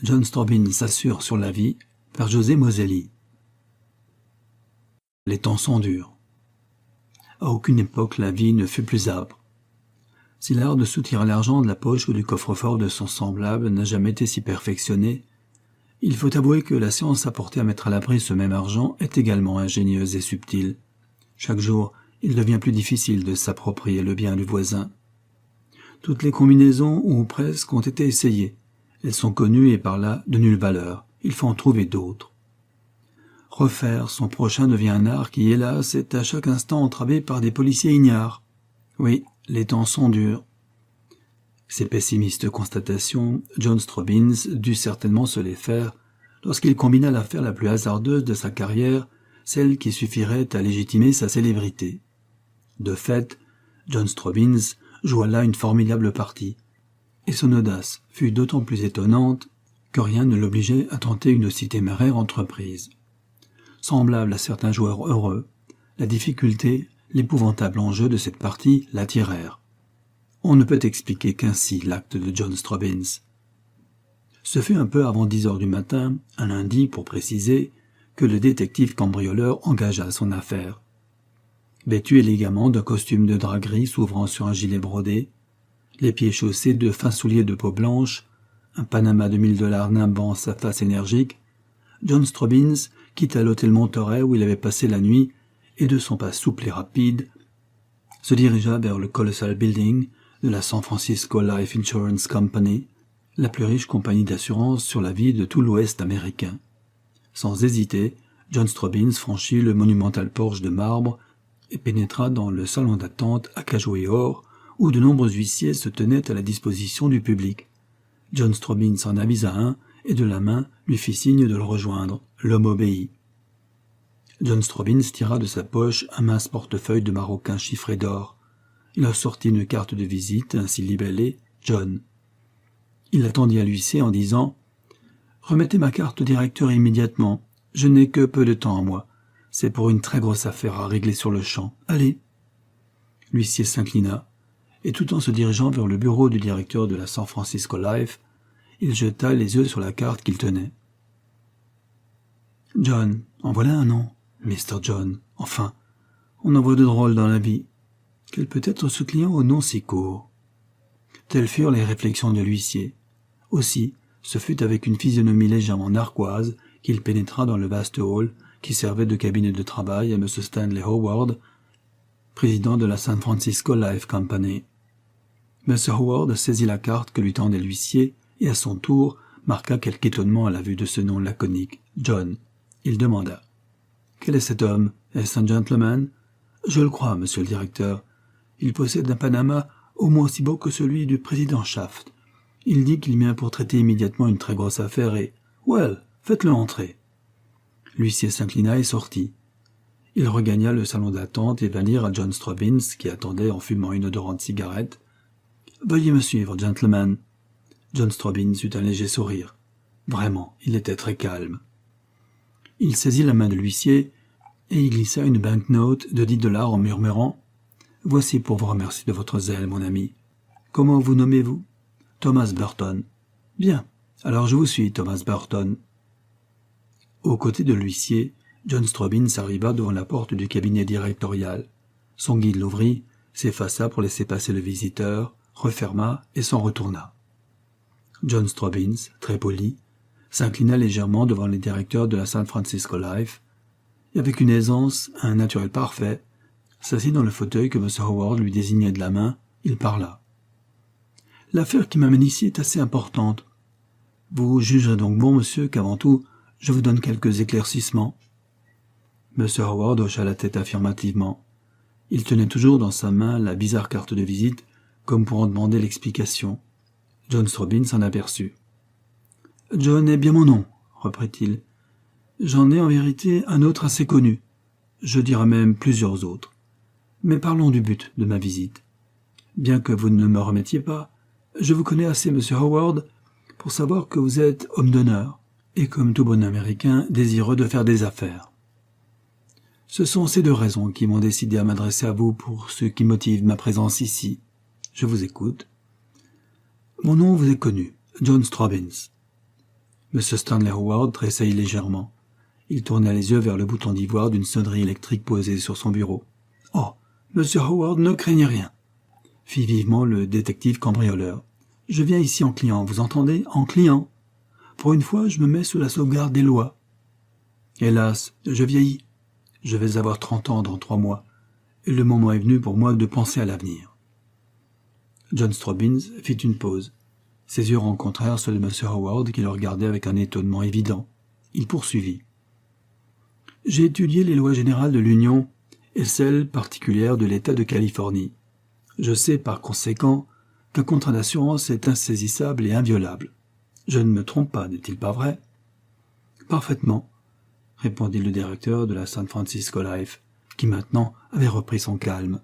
John Strobin s'assure sur la vie par José Moselli. Les temps sont durs. À aucune époque la vie ne fut plus âpre. Si l'art de soutirer l'argent de la poche ou du coffre-fort de son semblable n'a jamais été si perfectionné, il faut avouer que la science apportée à mettre à l'abri ce même argent est également ingénieuse et subtile. Chaque jour, il devient plus difficile de s'approprier le bien du voisin. Toutes les combinaisons, ou presque, ont été essayées. Elles sont connues et par là de nulle valeur. Il faut en trouver d'autres. Refaire son prochain devient un art qui, hélas, est à chaque instant entravé par des policiers ignares. Oui, les temps sont durs. Ces pessimistes constatations, John Strobin dut certainement se les faire lorsqu'il combina l'affaire la plus hasardeuse de sa carrière, celle qui suffirait à légitimer sa célébrité. De fait, John Strobin joua là une formidable partie, et son audace fut d'autant plus étonnante que rien ne l'obligeait à tenter une aussi téméraire entreprise. Semblable à certains joueurs heureux, la difficulté, l'épouvantable enjeu de cette partie l'attirèrent. On ne peut expliquer qu'ainsi l'acte de John Strobin. Ce fut un peu avant 10 heures du matin, un lundi pour préciser, que le détective cambrioleur engagea son affaire. Vêtu élégamment d'un costume de drap gris s'ouvrant sur un gilet brodé, les pieds chaussés de fins souliers de peau blanche, un panama de $1000 nimbant sa face énergique, John Strobin quitta l'hôtel Monterey où il avait passé la nuit et de son pas souple et rapide, se dirigea vers le Colossal Building de la San Francisco Life Insurance Company, la plus riche compagnie d'assurance sur la vie de tout l'Ouest américain. Sans hésiter, John Strobin franchit le monumental porche de marbre et pénétra dans le salon d'attente à cajots et or, où de nombreux huissiers se tenaient à la disposition du public. John Strobin s'en avisa un et de la main lui fit signe de le rejoindre. L'homme obéit. John Strobin tira de sa poche un mince portefeuille de maroquin chiffré d'or. Il en sortit une carte de visite ainsi libellée « John ». Il attendit à l'huissier en disant « Remettez ma carte au directeur immédiatement. Je n'ai que peu de temps à moi. C'est pour une très grosse affaire à régler sur le champ. Allez !» L'huissier s'inclina, et tout en se dirigeant vers le bureau du directeur de la San Francisco Life, il jeta les yeux sur la carte qu'il tenait. « John, en voilà un nom, Mr. John. Enfin, on en voit de drôles dans la vie. Quel peut être ce client au nom si court ?» Telles furent les réflexions de l'huissier. Aussi, ce fut avec une physionomie légèrement narquoise qu'il pénétra dans le vaste hall qui servait de cabinet de travail à M. Stanley Howard, président de la San Francisco Life Company. M. Howard saisit la carte que lui tendait l'huissier et à son tour marqua quelque étonnement à la vue de ce nom laconique, John. Il demanda « Quel est cet homme? Est-ce un gentleman ?»« Je le crois, monsieur le directeur. Il possède un panama au moins aussi beau que celui du président Shaft. Il dit qu'il vient pour traiter immédiatement une très grosse affaire et... Well, faites-le entrer. » L'huissier s'inclina et sortit. Il regagna le salon d'attente et vint dire à John Strobin, qui attendait en fumant une odorante cigarette, « Veuillez me suivre, gentleman. » John Strobin eut un léger sourire. Vraiment, il était très calme. Il saisit la main de l'huissier et y glissa une banknote de $10 en murmurant « Voici pour vous remercier de votre zèle, mon ami. Comment vous nommez-vous ?»« Thomas Burton. »« Bien, alors je vous suis, Thomas Burton. » Aux côtés de l'huissier, John Strobin s'arriva devant la porte du cabinet directorial. Son guide l'ouvrit, s'effaça pour laisser passer le visiteur, referma et s'en retourna. John Strobin, très poli, s'inclina légèrement devant les directeurs de la San Francisco Life, et avec une aisance, un naturel parfait, s'assit dans le fauteuil que M. Howard lui désignait de la main, il parla. « L'affaire qui m'amène ici est assez importante. Vous jugerez donc bon, monsieur, qu'avant tout, je vous donne quelques éclaircissements. » M. Howard hocha la tête affirmativement. Il tenait toujours dans sa main la bizarre carte de visite, comme pour en demander l'explication. John Strobin s'en aperçut. « John est bien mon nom, reprit-il. J'en ai en vérité un autre assez connu. Je dirais même plusieurs autres. Mais parlons du but de ma visite. Bien que vous ne me remettiez pas, je vous connais assez, monsieur Howard, pour savoir que vous êtes homme d'honneur, et comme tout bon Américain, désireux de faire des affaires. Ce sont ces deux raisons qui m'ont décidé à m'adresser à vous pour ce qui motive ma présence ici. Je vous écoute. Mon nom vous est connu, John Strobin. M. Stanley Howard tressaillit légèrement. Il tourna les yeux vers le bouton d'ivoire d'une sonnerie électrique posée sur son bureau. « Oh, Monsieur Howard, ne craignez rien !» fit vivement le détective cambrioleur. « Je viens ici en client, vous entendez? En client. Pour une fois, je me mets sous la sauvegarde des lois. Hélas, je vieillis. Je vais avoir 30 ans dans 3 mois, et le moment est venu pour moi de penser à l'avenir. » John Stobbins fit une pause. Ses yeux rencontrèrent ceux de M. Howard qui le regardait avec un étonnement évident. Il poursuivit. « J'ai étudié les lois générales de l'Union et celles particulières de l'État de Californie. Je sais par conséquent qu'un contrat d'assurance est insaisissable et inviolable. Je ne me trompe pas, n'est-il pas vrai? »« Parfaitement, » répondit le directeur de la San Francisco Life, qui maintenant avait repris son calme.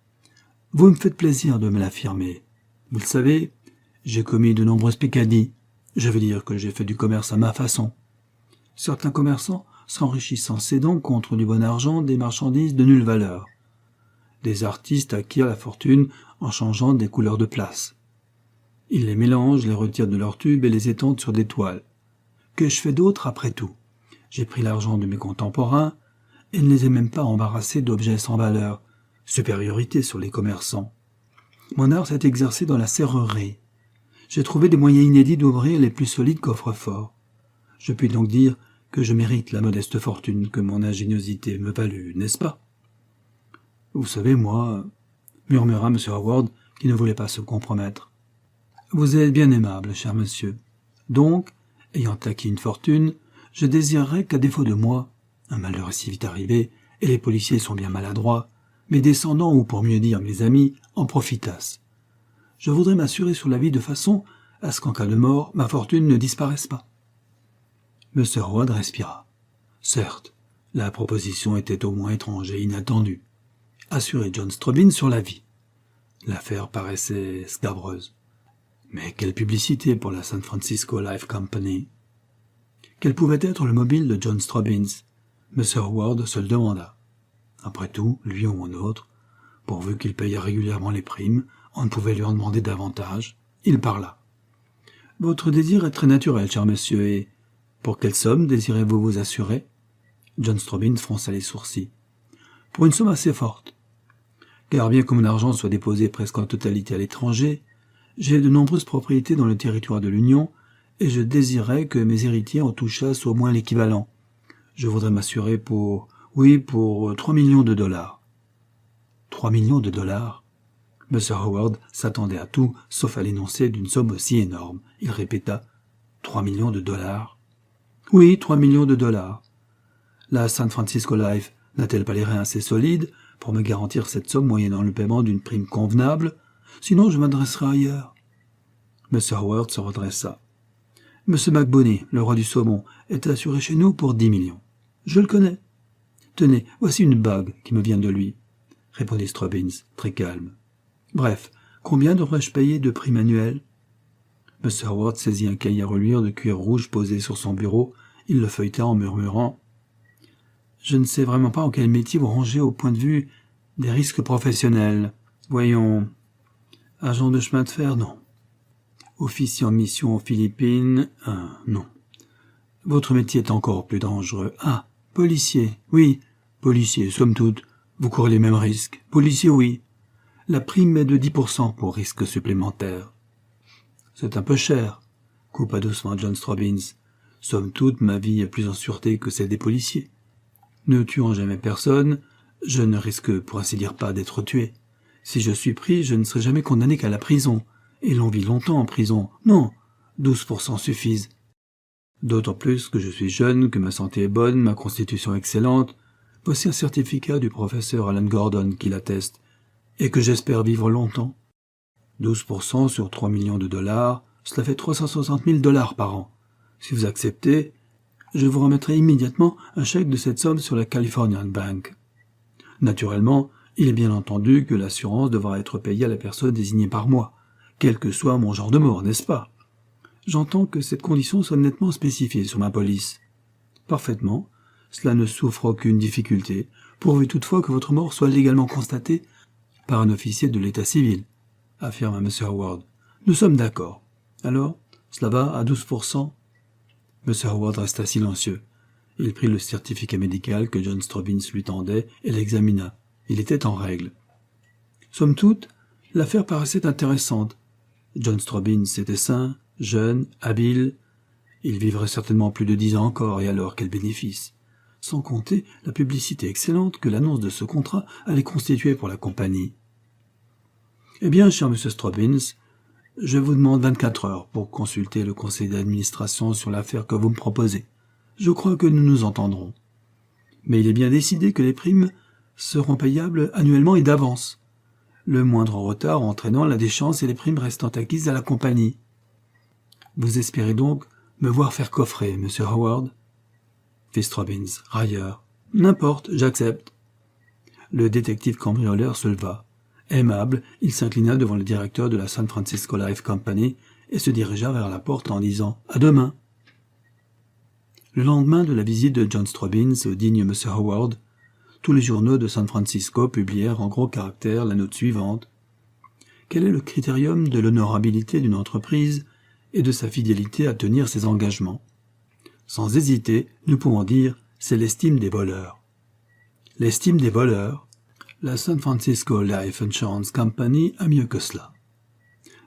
« Vous me faites plaisir de me l'affirmer. Vous le savez, j'ai commis de nombreuses peccadilles. Je veux dire que j'ai fait du commerce à ma façon. Certains commerçants s'enrichissent en cédant contre du bon argent des marchandises de nulle valeur. Des artistes acquièrent la fortune en changeant des couleurs de place. Ils les mélangent, les retirent de leurs tubes et les étendent sur des toiles. Qu'ai-je fait d'autre après tout? J'ai pris l'argent de mes contemporains et ne les ai même pas embarrassés d'objets sans valeur. Supériorité sur les commerçants. Mon art s'est exercé dans la serrurerie. J'ai trouvé des moyens inédits d'ouvrir les plus solides coffres-forts. Je puis donc dire que je mérite la modeste fortune que mon ingéniosité me valut, n'est-ce pas? Vous savez, moi, murmura M. Howard, qui ne voulait pas se compromettre. Vous êtes bien aimable, cher monsieur. Donc, ayant acquis une fortune, je désirerais qu'à défaut de moi, un malheur est si vite arrivé, et les policiers sont bien maladroits, mes descendants, ou pour mieux dire mes amis, en profitassent. Je voudrais m'assurer sur la vie de façon à ce qu'en cas de mort, ma fortune ne disparaisse pas. M. Howard respira. Certes, la proposition était au moins étrange et inattendue. Assurer John Stobbins sur la vie. L'affaire paraissait scabreuse. Mais quelle publicité pour la San Francisco Life Company. Quel pouvait être le mobile de John Stobbins? M. Howard se le demanda. Après tout, lui ou un autre, pourvu qu'il payât régulièrement les primes, on ne pouvait lui en demander davantage. Il parla. « Votre désir est très naturel, cher monsieur, et pour quelle somme désirez-vous vous assurer ?» John Stobbins fronça les sourcils. « Pour une somme assez forte. Car bien que mon argent soit déposé presque en totalité à l'étranger, j'ai de nombreuses propriétés dans le territoire de l'Union, et je désirerais que mes héritiers en touchassent au moins l'équivalent. Je voudrais m'assurer pour 3 millions de dollars. 3 millions de dollars? M. Howard s'attendait à tout, sauf à l'énoncé d'une somme aussi énorme. Il répéta 3 millions de dollars. Oui, 3 millions de dollars. La San Francisco Life n'a-t-elle pas les reins assez solides pour me garantir cette somme moyennant le paiement d'une prime convenable? Sinon, je m'adresserai ailleurs. M. Howard se redressa. M. McBonney, le roi du saumon, est assuré chez nous pour 10 millions. Je le connais. Tenez, voici une bague qui me vient de lui, répondit Stobbins, très calme. Bref, combien devrais-je payer de prime annuelle? M. Howard saisit un cahier à reluire de cuir rouge posé sur son bureau. Il le feuilleta en murmurant. Je ne sais vraiment pas en quel métier vous rangez au point de vue des risques professionnels. Voyons. Agent de chemin de fer, non. Officier en mission aux Philippines, non. Votre métier est encore plus dangereux. Ah, policier, oui. Policier, somme toute, vous courez les mêmes risques. Policier, oui. La prime est de 10% pour risque supplémentaire. C'est un peu cher, coupa doucement John Stobbins. Somme toute, ma vie est plus en sûreté que celle des policiers. Ne tuant jamais personne, je ne risque pour ainsi dire pas d'être tué. Si je suis pris, je ne serai jamais condamné qu'à la prison. Et l'on vit longtemps en prison. Non, 12% suffisent. D'autant plus que je suis jeune, que ma santé est bonne, ma constitution excellente. Voici un certificat du professeur Alan Gordon qui l'atteste, et que j'espère vivre longtemps. 12% sur 3 millions de dollars, cela fait 360 000 dollars par an. Si vous acceptez, je vous remettrai immédiatement un chèque de cette somme sur la Californian Bank. Naturellement, il est bien entendu que l'assurance devra être payée à la personne désignée par moi, quel que soit mon genre de mort, n'est-ce pas? J'entends que cette condition soit nettement spécifiée sur ma police. Parfaitement, cela ne souffre aucune difficulté, pourvu toutefois que votre mort soit légalement constatée par un officier de l'état civil, affirma M. Howard. Nous sommes d'accord. Alors, cela va à 12%? M. Howard resta silencieux. Il prit le certificat médical que John Stobbins lui tendait et l'examina. Il était en règle. Somme toute, l'affaire paraissait intéressante. John Stobbins était sain, jeune, habile. Il vivrait certainement plus de 10 ans encore, et alors quel bénéfice! Sans compter la publicité excellente que l'annonce de ce contrat allait constituer pour la compagnie. Eh bien, cher M. Stobbins, je vous demande 24 heures pour consulter le conseil d'administration sur l'affaire que vous me proposez. Je crois que nous nous entendrons. Mais il est bien décidé que les primes seront payables annuellement et d'avance, le moindre retard entraînant la déchéance et les primes restant acquises à la compagnie. Vous espérez donc me voir faire coffrer, M. Howard? Fit Stobbins, railleur. N'importe, j'accepte. Le détective cambrioleur se leva. Aimable, il s'inclina devant le directeur de la San Francisco Life Company et se dirigea vers la porte en disant « À demain ». Le lendemain de la visite de John Stobbins au digne M. Howard, tous les journaux de San Francisco publièrent en gros caractères la note suivante. Quel est le critérium de l'honorabilité d'une entreprise et de sa fidélité à tenir ses engagements? Sans hésiter, nous pouvons dire c'est l'estime des voleurs. L'estime des voleurs, la San Francisco Life Insurance Company a mieux que cela.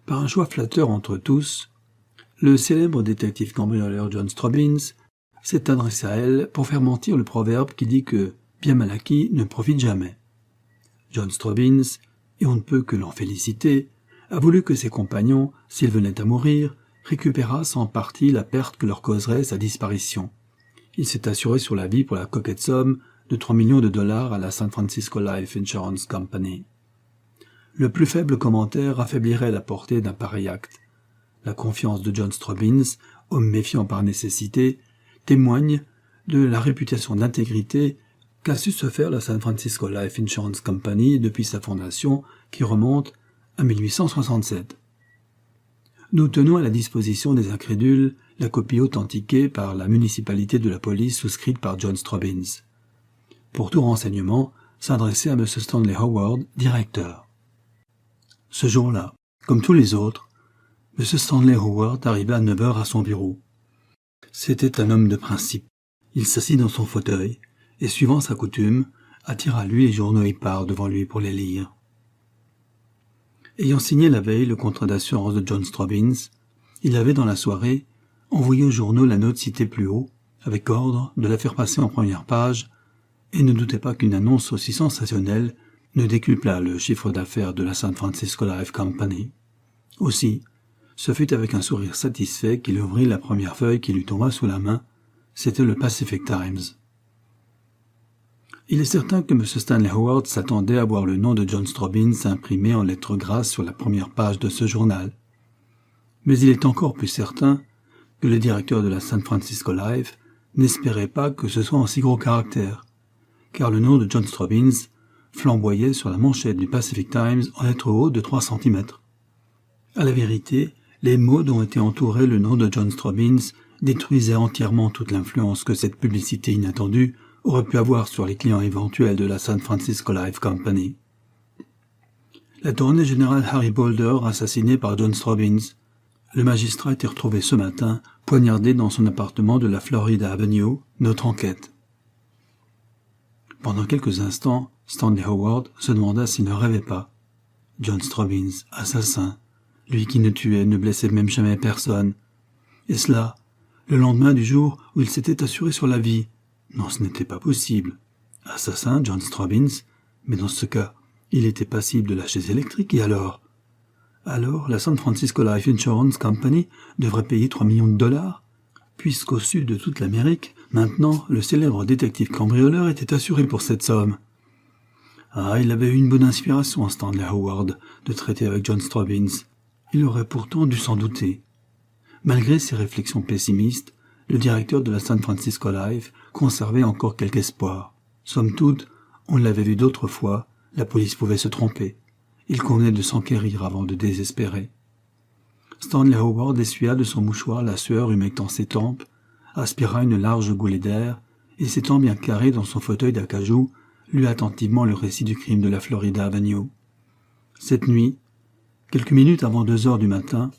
Par un choix flatteur entre tous, le célèbre détective cambrioleur John Stobbins s'est adressé à elle pour faire mentir le proverbe qui dit que bien mal acquis ne profite jamais. John Stobbins, et on ne peut que l'en féliciter, a voulu que ses compagnons, s'ils venaient à mourir, récupérassent en partie la perte que leur causerait sa disparition. Il s'est assuré sur la vie pour la coquette somme de 3 millions de dollars à la San Francisco Life Insurance Company. Le plus faible commentaire affaiblirait la portée d'un pareil acte. La confiance de John Stobbins, homme méfiant par nécessité, témoigne de la réputation d'intégrité qu'a su se faire la San Francisco Life Insurance Company depuis sa fondation qui remonte à 1867. Nous tenons à la disposition des incrédules la copie authentiquée par la municipalité de la police souscrite par John Stobbins. Pour tout renseignement, s'adresser à M. Stanley Howard, directeur. Ce jour-là, comme tous les autres, M. Stanley Howard arriva à 9 heures à son bureau. C'était un homme de principe. Il s'assit dans son fauteuil et, suivant sa coutume, attira à lui les journaux épars devant lui pour les lire. Ayant signé la veille le contrat d'assurance de John Stobbins, il avait dans la soirée envoyé aux journaux la note citée plus haut, avec ordre de la faire passer en première page, et ne doutait pas qu'une annonce aussi sensationnelle ne décuplât le chiffre d'affaires de la San Francisco Life Company. Aussi, ce fut avec un sourire satisfait qu'il ouvrit la première feuille qui lui tomba sous la main. C'était le Pacific Times. Il est certain que M. Stanley Howard s'attendait à voir le nom de John Stobbins imprimé en lettres grasses sur la première page de ce journal. Mais il est encore plus certain que le directeur de la San Francisco Life n'espérait pas que ce soit en si gros caractères, car le nom de John Stobbins flamboyait sur la manchette du Pacific Times en lettres hautes de 3 cm. À la vérité, les mots dont était entouré le nom de John Stobbins détruisaient entièrement toute l'influence que cette publicité inattendue aurait pu avoir sur les clients éventuels de la San Francisco Life Company. L'attorney général Harry Boulder assassiné par John Stobbins. Le magistrat était retrouvé ce matin, poignardé dans son appartement de la Florida Avenue, notre enquête. Pendant quelques instants, Stanley Howard se demanda s'il ne rêvait pas. John Stobbins, assassin, lui qui ne tuait, ne blessait même jamais personne. Et cela, le lendemain du jour où il s'était assuré sur la vie. Non, ce n'était pas possible. Assassin, John Stobbins, mais dans ce cas, il était passible de la chaise électrique, et alors? Alors, la San Francisco Life Insurance Company devrait payer 3 millions de dollars? Puisqu'au sud de toute l'Amérique, maintenant, le célèbre détective cambrioleur était assuré pour cette somme. Ah, il avait eu une bonne inspiration, Stanley Howard, de traiter avec John Stobbins. Il aurait pourtant dû s'en douter. Malgré ses réflexions pessimistes, le directeur de la San Francisco Life conservait encore quelque espoir. Somme toute, on l'avait vu d'autres fois, la police pouvait se tromper. Il convenait de s'enquérir avant de désespérer. Stanley Howard essuya de son mouchoir la sueur humectant ses tempes, aspira une large goulée d'air, et s'étant bien carré dans son fauteuil d'acajou, lut attentivement le récit du crime de la Florida Avenue. Cette nuit, quelques minutes avant 2 heures du matin,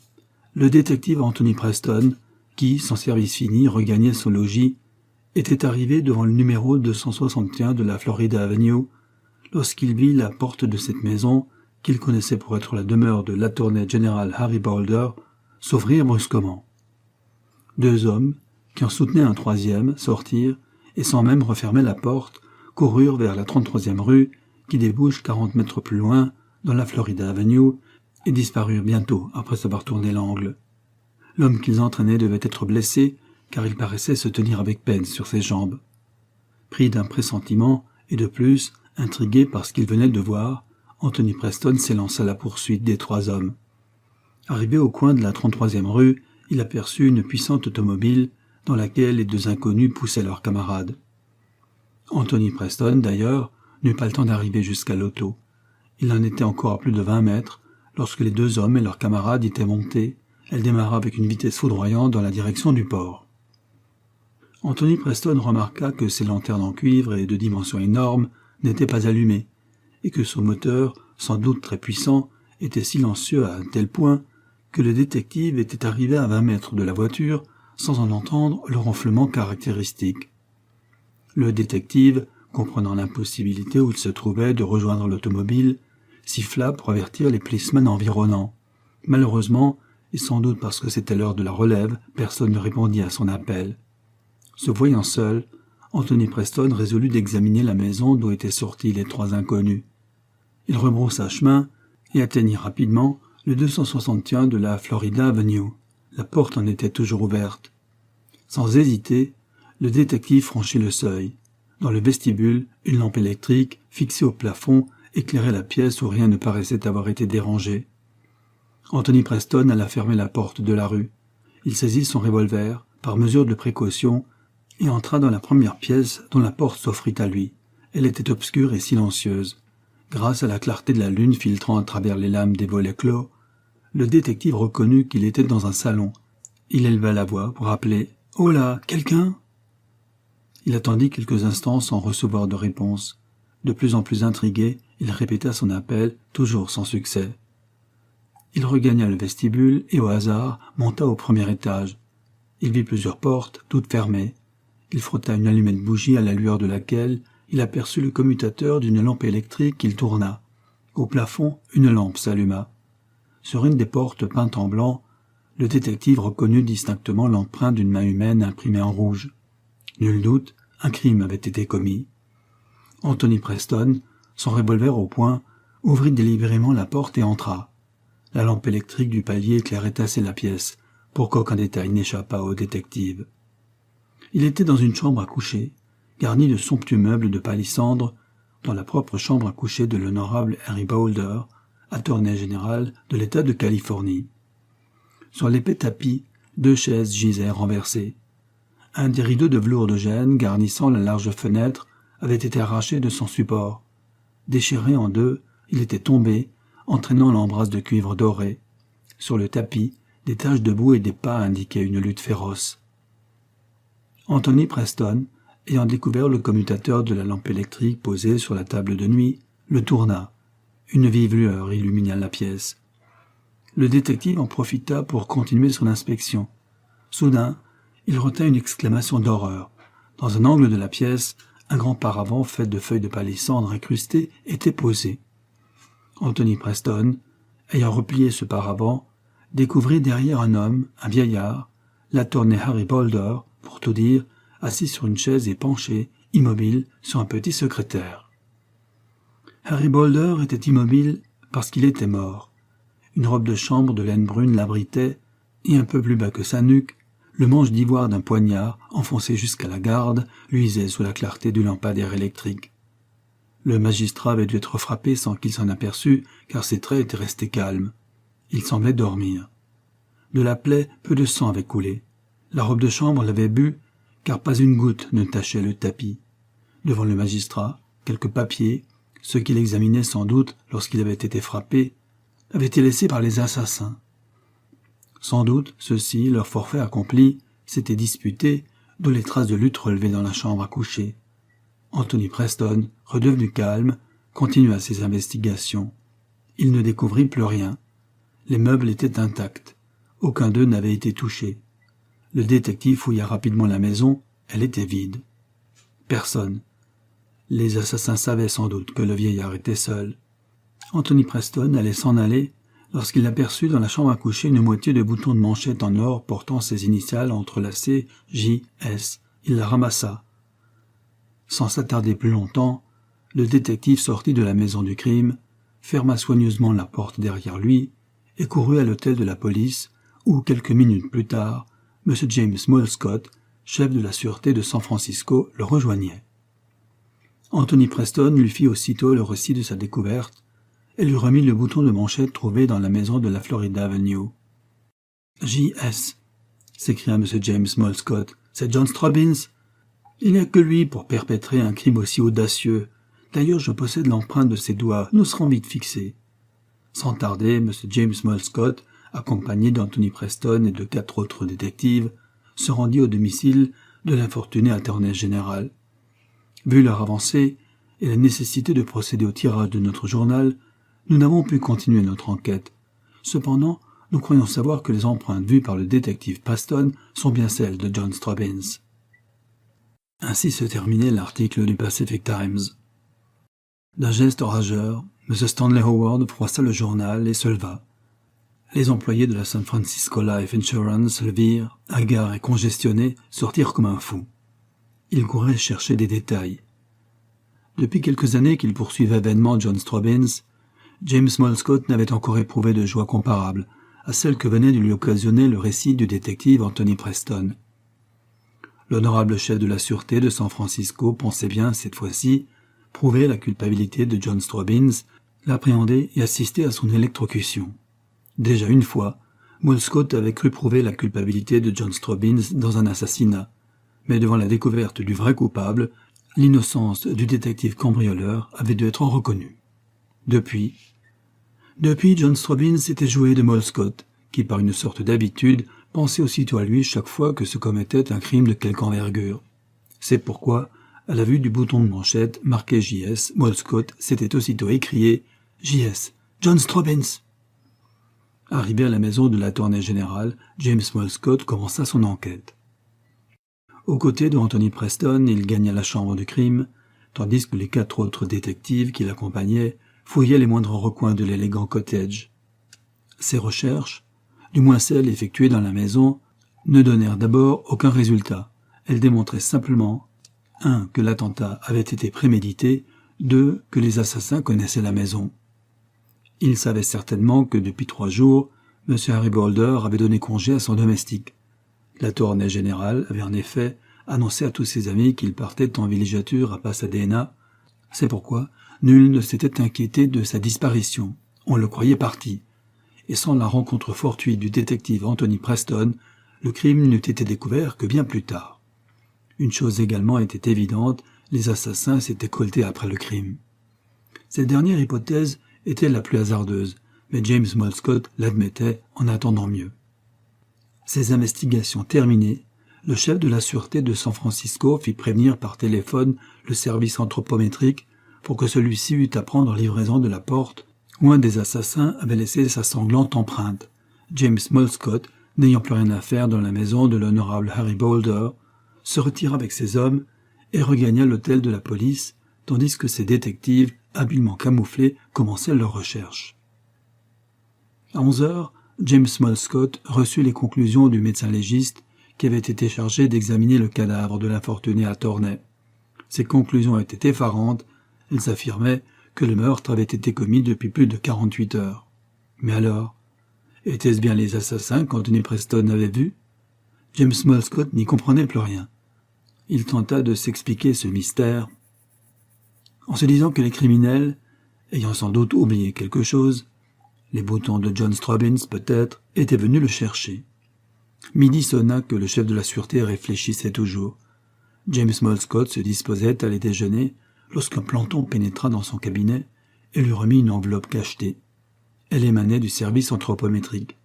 le détective Anthony Preston, qui, son service fini, regagnait son logis, était arrivé devant le numéro 261 de la Florida Avenue lorsqu'il vit la porte de cette maison, qu'il connaissait pour être la demeure de l'attorney général Harry Boulder, s'ouvrir brusquement. Deux hommes, qui en soutenaient un troisième, sortirent et sans même refermer la porte, coururent vers la 33e rue qui débouche 40 mètres plus loin dans la Florida Avenue et disparurent bientôt après avoir tourné l'angle. L'homme qu'ils entraînaient devait être blessé car il paraissait se tenir avec peine sur ses jambes. Pris d'un pressentiment et de plus, intrigué par ce qu'il venait de voir, Anthony Preston s'élança à la poursuite des trois hommes. Arrivé au coin de la 33e rue, il aperçut une puissante automobile dans laquelle les deux inconnus poussaient leurs camarades. Anthony Preston, d'ailleurs, n'eut pas le temps d'arriver jusqu'à l'auto. Il en était encore à plus de 20 mètres lorsque les deux hommes et leurs camarades y étaient montés. Elle démarra avec une vitesse foudroyante dans la direction du port. Anthony Preston remarqua que ses lanternes en cuivre et de dimension énorme n'étaient pas allumées, et que son moteur, sans doute très puissant, était silencieux à un tel point que le détective était arrivé à 20 mètres de la voiture sans en entendre le ronflement caractéristique. Le détective, comprenant l'impossibilité où il se trouvait de rejoindre l'automobile, siffla pour avertir les policemen environnants. Malheureusement, et sans doute parce que c'était l'heure de la relève, personne ne répondit à son appel. Se voyant seul, Anthony Preston résolut d'examiner la maison d'où étaient sortis les trois inconnus. Il rebroussa chemin et atteignit rapidement le 261 de la Florida Avenue. La porte en était toujours ouverte. Sans hésiter, le détective franchit le seuil. Dans le vestibule, une lampe électrique, fixée au plafond, éclairait la pièce où rien ne paraissait avoir été dérangé. Anthony Preston alla fermer la porte de la rue. Il saisit son revolver, par mesure de précaution, et entra dans la première pièce dont la porte s'offrit à lui. Elle était obscure et silencieuse. Grâce à la clarté de la lune filtrant à travers les lames des volets clos, le détective reconnut qu'il était dans un salon. Il éleva la voix pour appeler « Oh là, quelqu'un ?» Il attendit quelques instants sans recevoir de réponse. De plus en plus intrigué, il répéta son appel, toujours sans succès. Il regagna le vestibule et au hasard monta au premier étage. Il vit plusieurs portes, toutes fermées. Il frotta une allumette bougie à la lueur de laquelle il aperçut le commutateur d'une lampe électrique qu'il tourna. Au plafond, une lampe s'alluma. Sur une des portes peintes en blanc, le détective reconnut distinctement l'empreinte d'une main humaine imprimée en rouge. Nul doute, un crime avait été commis. Anthony Preston, son revolver au poing, ouvrit délibérément la porte et entra. La lampe électrique du palier éclairait assez la pièce pour qu'aucun détail n'échappât au détective. Il était dans une chambre à coucher, garnie de somptueux meubles de palissandre, dans la propre chambre à coucher de l'honorable Harry Boulder, attorney général de l'État de Californie. Sur l'épais tapis, deux chaises gisaient renversées. Un des rideaux de velours de gêne garnissant la large fenêtre avait été arraché de son support. Déchiré en deux, il était tombé, entraînant l'embrasse de cuivre doré. Sur le tapis, des taches de boue et des pas indiquaient une lutte féroce. Anthony Preston, ayant découvert le commutateur de la lampe électrique posée sur la table de nuit, le tourna. Une vive lueur illumina la pièce. Le détective en profita pour continuer son inspection. Soudain, il retint une exclamation d'horreur. Dans un angle de la pièce, un grand paravent fait de feuilles de palissandre incrustées était posé. Anthony Preston, ayant replié ce paravent, découvrit derrière un homme, un vieillard, l'attorney Harry Boulder, pour tout dire, assis sur une chaise et penché, immobile, sur un petit secrétaire. Harry Boulder était immobile parce qu'il était mort. Une robe de chambre de laine brune l'abritait, et un peu plus bas que sa nuque, le manche d'ivoire d'un poignard, enfoncé jusqu'à la garde, luisait sous la clarté du lampadaire électrique. Le magistrat avait dû être frappé sans qu'il s'en aperçût, car ses traits étaient restés calmes. Il semblait dormir. De la plaie, peu de sang avait coulé. La robe de chambre l'avait bu, car pas une goutte ne tachait le tapis. Devant le magistrat, quelques papiers, ceux qu'il examinait sans doute lorsqu'il avait été frappé, avaient été laissés par les assassins. Sans doute, ceux-ci, leur forfait accompli, s'étaient disputés, d'où les traces de lutte relevées dans la chambre à coucher. Anthony Preston, redevenu calme, continua ses investigations. Il ne découvrit plus rien. Les meubles étaient intacts. Aucun d'eux n'avait été touché. Le détective fouilla rapidement la maison, elle était vide. Personne. Les assassins savaient sans doute que le vieillard était seul. Anthony Preston allait s'en aller lorsqu'il aperçut dans la chambre à coucher une moitié de bouton de manchette en or portant ses initiales entrelacées J.S. Il la ramassa. Sans s'attarder plus longtemps, le détective sortit de la maison du crime, ferma soigneusement la porte derrière lui et courut à l'hôtel de la police où, quelques minutes plus tard, M. James Molescott, chef de la sûreté de San Francisco, le rejoignait. Anthony Preston lui fit aussitôt le récit de sa découverte et lui remit le bouton de manchette trouvé dans la maison de la Florida Avenue. « J.S. » s'écria M. James Molescott. « C'est John Straubins. Il n'y a que lui pour perpétrer un crime aussi audacieux. D'ailleurs, je possède l'empreinte de ses doigts. Nous serons vite fixés. » Sans tarder, M. James Molescott, accompagné d'Anthony Preston et de 4 autres détectives, se rendit au domicile de l'infortuné attorney général. Vu leur avancée et la nécessité de procéder au tirage de notre journal, nous n'avons pu continuer notre enquête. Cependant, nous croyons savoir que les empreintes vues par le détective Preston sont bien celles de John Straubins. Ainsi se terminait l'article du Pacific Times. D'un geste rageur, M. Stanley Howard froissa le journal et se leva. Les employés de la San Francisco Life Insurance le virent, hagards et congestionnés, sortir comme un fou. Ils couraient chercher des détails. Depuis quelques années qu'il poursuivait vainement John Straubins, James Molescott n'avait encore éprouvé de joie comparable à celle que venait de lui occasionner le récit du détective Anthony Preston. L'honorable chef de la sûreté de San Francisco pensait bien, cette fois-ci, prouver la culpabilité de John Straubins, l'appréhender et assister à son électrocution. Déjà une fois, Molescott avait cru prouver la culpabilité de John Straubins dans un assassinat, mais devant la découverte du vrai coupable, l'innocence du détective cambrioleur avait dû être reconnue. Depuis, John Straubins s'était joué de Molescott, qui par une sorte d'habitude pensait aussitôt à lui chaque fois que se commettait un crime de quelque envergure. C'est pourquoi, à la vue du bouton de manchette marqué J.S., Molescott s'était aussitôt écrié « J.S. John Straubins !» Arrivé à la maison de l'attorney général, James Molescott commença son enquête. Aux côtés de Anthony Preston, il gagna la chambre du crime, tandis que les 4 autres détectives qui l'accompagnaient fouillaient les moindres recoins de l'élégant cottage. Ces recherches, du moins celles effectuées dans la maison, ne donnèrent d'abord aucun résultat. Elles démontraient simplement 1. Que l'attentat avait été prémédité, 2. Que les assassins connaissaient la maison. Ils savaient certainement que depuis 3 jours, M. Harry Boulder avait donné congé à son domestique. L'attorney général avait en effet annoncé à tous ses amis qu'il partait en villégiature à Pasadena. C'est pourquoi nul ne s'était inquiété de sa disparition. On le croyait parti. Et sans la rencontre fortuite du détective Anthony Preston, le crime n'eût été découvert que bien plus tard. Une chose également était évidente, les assassins s'étaient colletés après le crime. Cette dernière hypothèse était la plus hasardeuse, mais James Molescott l'admettait en attendant mieux. Ces investigations terminées, le chef de la sûreté de San Francisco fit prévenir par téléphone le service anthropométrique pour que celui-ci eût à prendre livraison de la porte où un des assassins avait laissé sa sanglante empreinte. James Molescott, n'ayant plus rien à faire dans la maison de l'honorable Harry Boulder, se retira avec ses hommes et regagna l'hôtel de la police, tandis que ses détectives, habilement camouflés, commençaient leurs recherches. À 11 heures, James Molescott reçut les conclusions du médecin légiste qui avait été chargé d'examiner le cadavre de l'infortuné attorney. Ces conclusions étaient effarantes, elles affirmaient que le meurtre avait été commis depuis plus de 48 heures. Mais alors, étaient-ce bien les assassins qu'Anthony Preston avait vus? James Molescott n'y comprenait plus rien. Il tenta de s'expliquer ce mystère en se disant que les criminels, ayant sans doute oublié quelque chose, les boutons de John Straubins peut-être, étaient venus le chercher. Midi sonna que le chef de la sûreté réfléchissait toujours. James Molescott se disposait à aller déjeuner lorsqu'un planton pénétra dans son cabinet et lui remit une enveloppe cachetée. Elle émanait du service anthropométrique.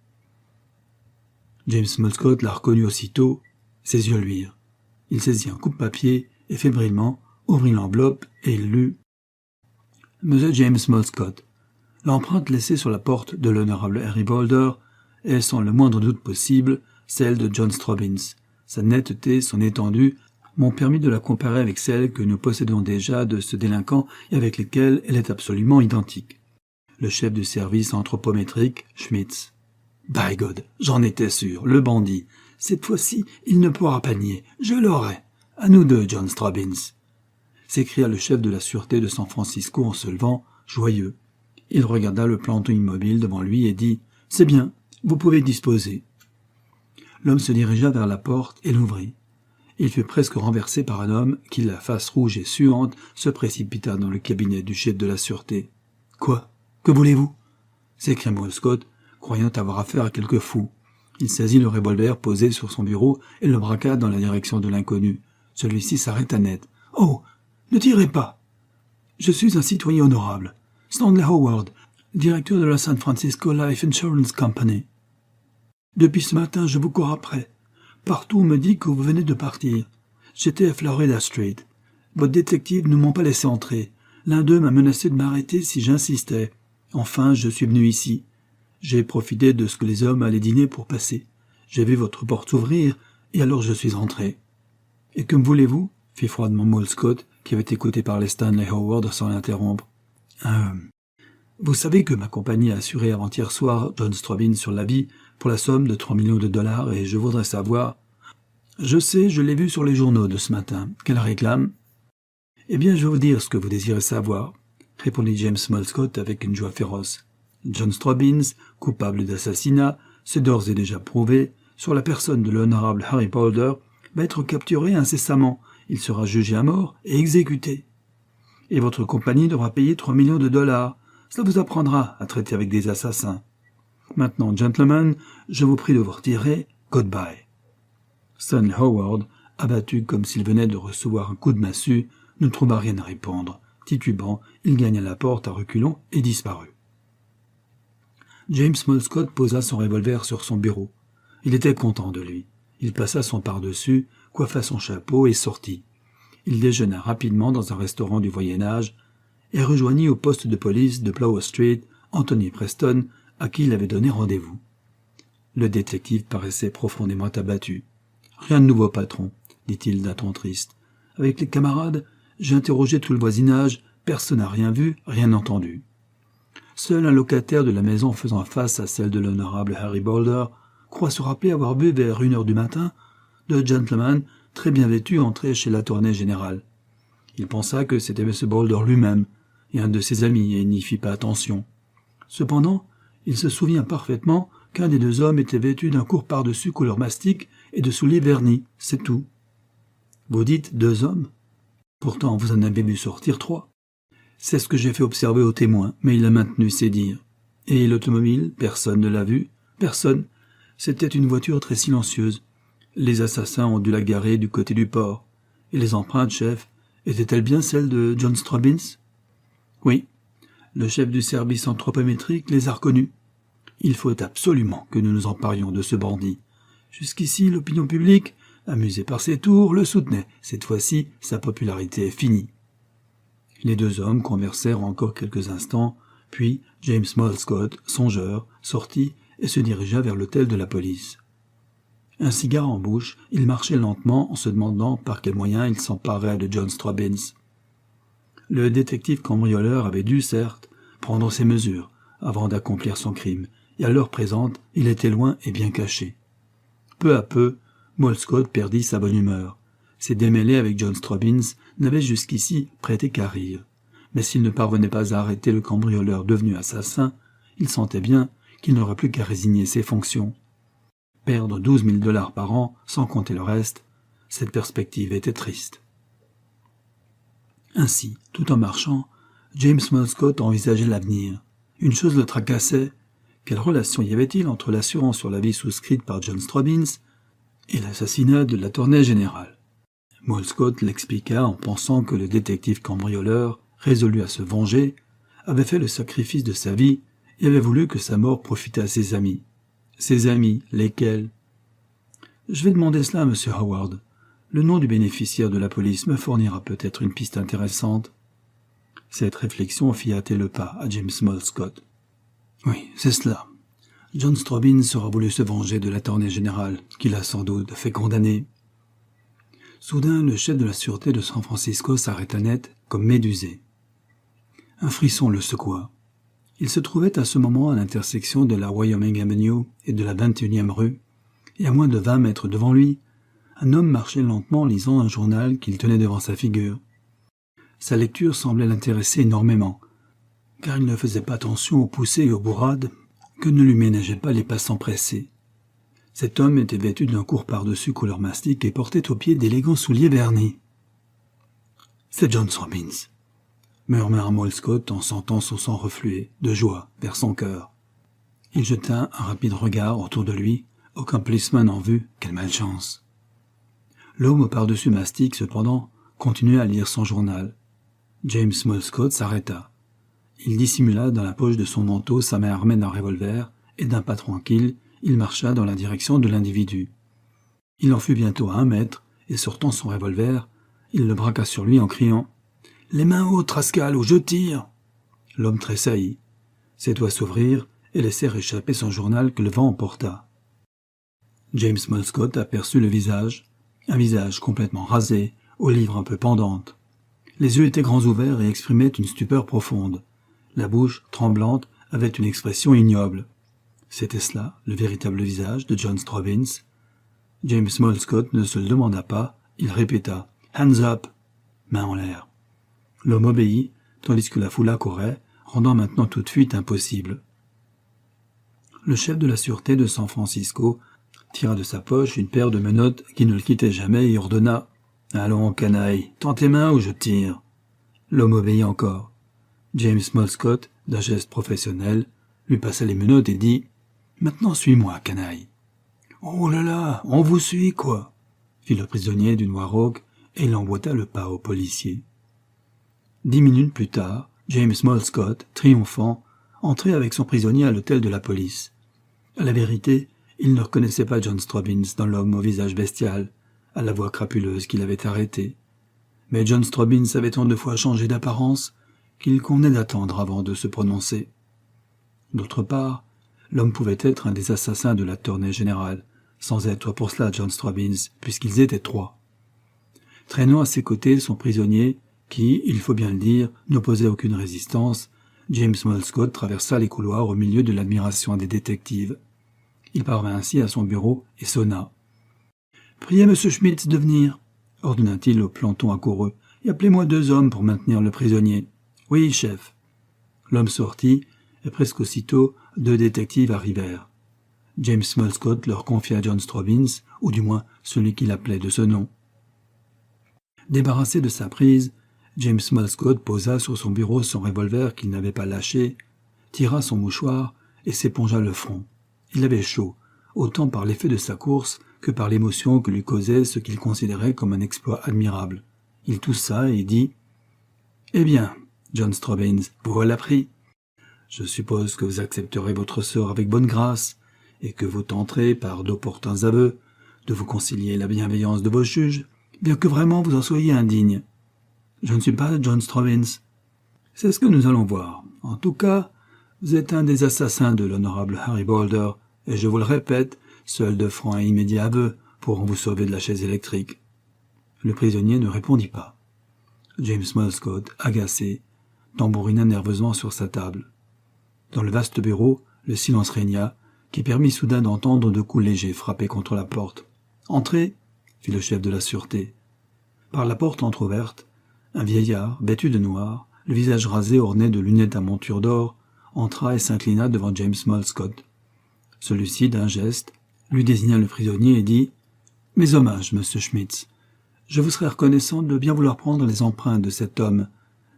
James Molescott la reconnut aussitôt, ses yeux luirent. Il saisit un coupe-papier et fébrilement ouvrit l'enveloppe et il lut « Monsieur James Molescott, l'empreinte laissée sur la porte de l'honorable Harry Boulder est, sans le moindre doute possible, celle de John Straubins. Sa netteté, son étendue, m'ont permis de la comparer avec celles que nous possédons déjà de ce délinquant et avec lesquelles elle est absolument identique. Le chef du service anthropométrique, Schmitz. By God, j'en étais sûr, le bandit. Cette fois-ci, il ne pourra pas nier. Je l'aurai. À nous deux, John Straubins. S'écria le chef de la sûreté de San Francisco en se levant, joyeux. Il regarda le planton immobile devant lui et dit « C'est bien, vous pouvez disposer. » L'homme se dirigea vers la porte et l'ouvrit. Il fut presque renversé par un homme qui, la face rouge et suante, se précipita dans le cabinet du chef de la sûreté. « Quoi? Que voulez-vous » s'écria Molescott, croyant avoir affaire à quelque fou. Il saisit le revolver posé sur son bureau et le braqua dans la direction de l'inconnu. Celui-ci s'arrêta net. « Oh, ne tirez pas !»« Je suis un citoyen honorable. Stanley Howard, directeur de la San Francisco Life Insurance Company. Depuis ce matin, je vous cours après. Partout on me dit que vous venez de partir. J'étais à Florida Street. Vos détectives ne m'ont pas laissé entrer. L'un d'eux m'a menacé de m'arrêter si j'insistais. Enfin, je suis venu ici. J'ai profité de ce que les hommes allaient dîner pour passer. J'ai vu votre porte s'ouvrir, et alors je suis entré. « Et que me voulez-vous » fit froidement Molescott, qui avait écouté parler Stanley Howard sans l'interrompre. Vous savez que ma compagnie a assuré avant-hier soir John Straubins sur la vie pour la somme de 3 millions de dollars et je voudrais savoir... Je sais, je l'ai vu sur les journaux de ce matin. Qu'elle réclame? Eh bien, je vais vous dire ce que vous désirez savoir, répondit James Molescott avec une joie féroce. John Straubins, coupable d'assassinat, c'est d'ores et déjà prouvé, sur la personne de l'honorable Harry Boulder, va être capturé incessamment. Il sera jugé à mort et exécuté. Et votre compagnie devra payer 3 millions de dollars. Cela vous apprendra à traiter avec des assassins. Maintenant, gentlemen, je vous prie de vous retirer. Goodbye. Stanley Howard, abattu comme s'il venait de recevoir un coup de massue, ne trouva rien à répondre. Titubant, il gagna la porte à reculons et disparut. James Molescott posa son revolver sur son bureau. Il était content de lui. Il passa son pardessus, coiffa son chapeau et sortit. Il déjeuna rapidement dans un restaurant du Moyen-Âge et rejoignit au poste de police de Plower Street Anthony Preston, à qui il avait donné rendez-vous. Le détective paraissait profondément abattu. « Rien de nouveau, patron, » dit-il d'un ton triste. « Avec les camarades, j'ai interrogé tout le voisinage, personne n'a rien vu, rien entendu. Seul un locataire de la maison faisant face à celle de l'honorable Harry Boulder croit se rappeler avoir vu vers 1h du matin deux gentlemen très bien vêtus entrer chez l'attorney général. Il pensa que c'était M. Boulder lui-même et un de ses amis et n'y fit pas attention. Cependant, il se souvient parfaitement qu'un des deux hommes était vêtu d'un court pardessus couleur mastic et de souliers vernis, c'est tout. Vous dites 2 hommes? Pourtant, vous en avez vu sortir 3. C'est ce que j'ai fait observer au témoin, mais il a maintenu ses dires. Et l'automobile, personne ne l'a vue? Personne. C'était une voiture très silencieuse. Les assassins ont dû la garer du côté du port. Et les empreintes, chef, étaient-elles bien celles de John Straubins? Oui. Le chef du service anthropométrique les a reconnues. Il faut absolument que nous nous emparions de ce bandit. Jusqu'ici, l'opinion publique, amusée par ses tours, le soutenait. Cette fois-ci, sa popularité est finie. Les 2 hommes conversèrent encore quelques instants, puis James Molescott, songeur, sortit et se dirigea vers l'hôtel de la police. Un cigare en bouche, il marchait lentement en se demandant par quel moyen il s'emparait de John Straubins. Le détective cambrioleur avait dû, certes, prendre ses mesures avant d'accomplir son crime, et à l'heure présente, il était loin et bien caché. Peu à peu, Molescott perdit sa bonne humeur. Ses démêlés avec John Straubins n'avaient jusqu'ici prêté qu'à rire. Mais s'il ne parvenait pas à arrêter le cambrioleur devenu assassin, il sentait bien qu'il n'aurait plus qu'à résigner ses fonctions. Perdre 12 000 $ par an, sans compter le reste, cette perspective était triste. Ainsi, tout en marchant, James Molescott envisageait l'avenir. Une chose le tracassait. Quelle relation y avait-il entre l'assurance sur la vie souscrite par John Straubins et l'assassinat de l'attorney général? Molescott l'expliqua en pensant que le détective cambrioleur, résolu à se venger, avait fait le sacrifice de sa vie et avait voulu que sa mort profitât à ses amis. Ses amis, lesquels? Je vais demander cela à M. Howard. Le nom du bénéficiaire de la police me fournira peut-être une piste intéressante. Cette réflexion fit hâter le pas à James Molescott. Oui, c'est cela. John Straubins aura voulu se venger de l'attorney général, qu'il a sans doute fait condamner. Soudain, le chef de la sûreté de San Francisco s'arrêta net, comme médusé. Un frisson le secoua. Il se trouvait à ce moment à l'intersection de la Wyoming Avenue et de la 21e rue, et à moins de 20 mètres devant lui, un homme marchait lentement en lisant un journal qu'il tenait devant sa figure. Sa lecture semblait l'intéresser énormément, car il ne faisait pas attention aux poussées et aux bourrades que ne lui ménageaient pas les passants pressés. Cet homme était vêtu d'un court pardessus couleur mastic et portait aux pieds d'élégants souliers vernis. « C'est John Robbins », murmura Moll Scott en sentant son sang refluer, de joie, vers son cœur. Il jeta un rapide regard autour de lui, aucun policeman en vue, quelle malchance. L'homme au pardessus mastic, cependant, continuait à lire son journal. James Moll Scott s'arrêta. Il dissimula dans la poche de son manteau sa main armée d'un revolver, et d'un pas tranquille, il marcha dans la direction de l'individu. Il en fut bientôt à 1 mètre, et sortant son revolver, il le braqua sur lui en criant « Les mains hautes, rascal, ou je tire !» L'homme tressaillit. Ses doigts s'ouvrirent et laissèrent échapper son journal que le vent emporta. James Moll Scott aperçut le visage, un visage complètement rasé, aux lèvres un peu pendantes. Les yeux étaient grands ouverts et exprimaient une stupeur profonde. La bouche, tremblante, avait une expression ignoble. C'était cela, le véritable visage de John Robbins. James Moll Scott ne se le demanda pas, il répéta « Hands up !» main en l'air. L'homme obéit, tandis que la foule accourait, rendant maintenant toute fuite impossible. Le chef de la sûreté de San Francisco tira de sa poche une paire de menottes qui ne le quittaient jamais et ordonna « Allons, canaille, tends tes mains ou je tire !» L'homme obéit encore. James Moll Scott, d'un geste professionnel, lui passa les menottes et dit « Maintenant suis-moi, canaille !»« Oh là là, on vous suit, quoi !» fit le prisonnier d'une voix rauque, et il emboîta le pas au policier. 10 minutes plus tard, James Moll Scott, triomphant, entrait avec son prisonnier à l'hôtel de la police. À la vérité, il ne reconnaissait pas John Robbins dans l'homme au visage bestial, à la voix crapuleuse qui l'avait arrêté. Mais John Robbins avait tant de fois changé d'apparence qu'il convenait d'attendre avant de se prononcer. D'autre part, l'homme pouvait être un des assassins de l'attorney général, sans être pour cela John Robbins, puisqu'ils étaient 3. Traînant à ses côtés son prisonnier, qui, il faut bien le dire, n'opposait aucune résistance, James Moll Scott traversa les couloirs au milieu de l'admiration des détectives. Il parvint ainsi à son bureau et sonna. « Priez M. Schmitz de venir, » ordonna-t-il au planton accoureux, « et appelez-moi 2 hommes pour maintenir le prisonnier. »« Oui, chef. » L'homme sortit, et presque aussitôt 2 détectives arrivèrent. James Moll Scott leur confia John Robbins, ou du moins celui qu'il appelait de ce nom. Débarrassé de sa prise, James Moll Scott posa sur son bureau son revolver qu'il n'avait pas lâché, tira son mouchoir et s'épongea le front. Il avait chaud, autant par l'effet de sa course que par l'émotion que lui causait ce qu'il considérait comme un exploit admirable. Il toussa et dit « Eh bien, John Robbins, vous voilà pris. Je suppose que vous accepterez votre sort avec bonne grâce et que vous tenterez, par d'opportuns aveux, de vous concilier la bienveillance de vos juges, bien que vraiment vous en soyez indigne. Je ne suis pas John Robbins. C'est ce que nous allons voir. En tout cas, vous êtes un des assassins de l'honorable Harry Boulder, et je vous le répète, seuls de francs et immédiats aveux pourront vous sauver de la chaise électrique. » Le prisonnier ne répondit pas. James Moll Scott, agacé, tambourina nerveusement sur sa table. Dans le vaste bureau, le silence régna, qui permit soudain d'entendre 2 coups légers frapper contre la porte. « Entrez !» fit le chef de la sûreté. Par la porte entr'ouverte, un vieillard, vêtu de noir, le visage rasé orné de lunettes à monture d'or, entra et s'inclina devant James Moll Scott. Celui-ci, d'un geste, lui désigna le prisonnier et dit « Mes hommages, monsieur Schmitz. Je vous serais reconnaissant de bien vouloir prendre les empreintes de cet homme.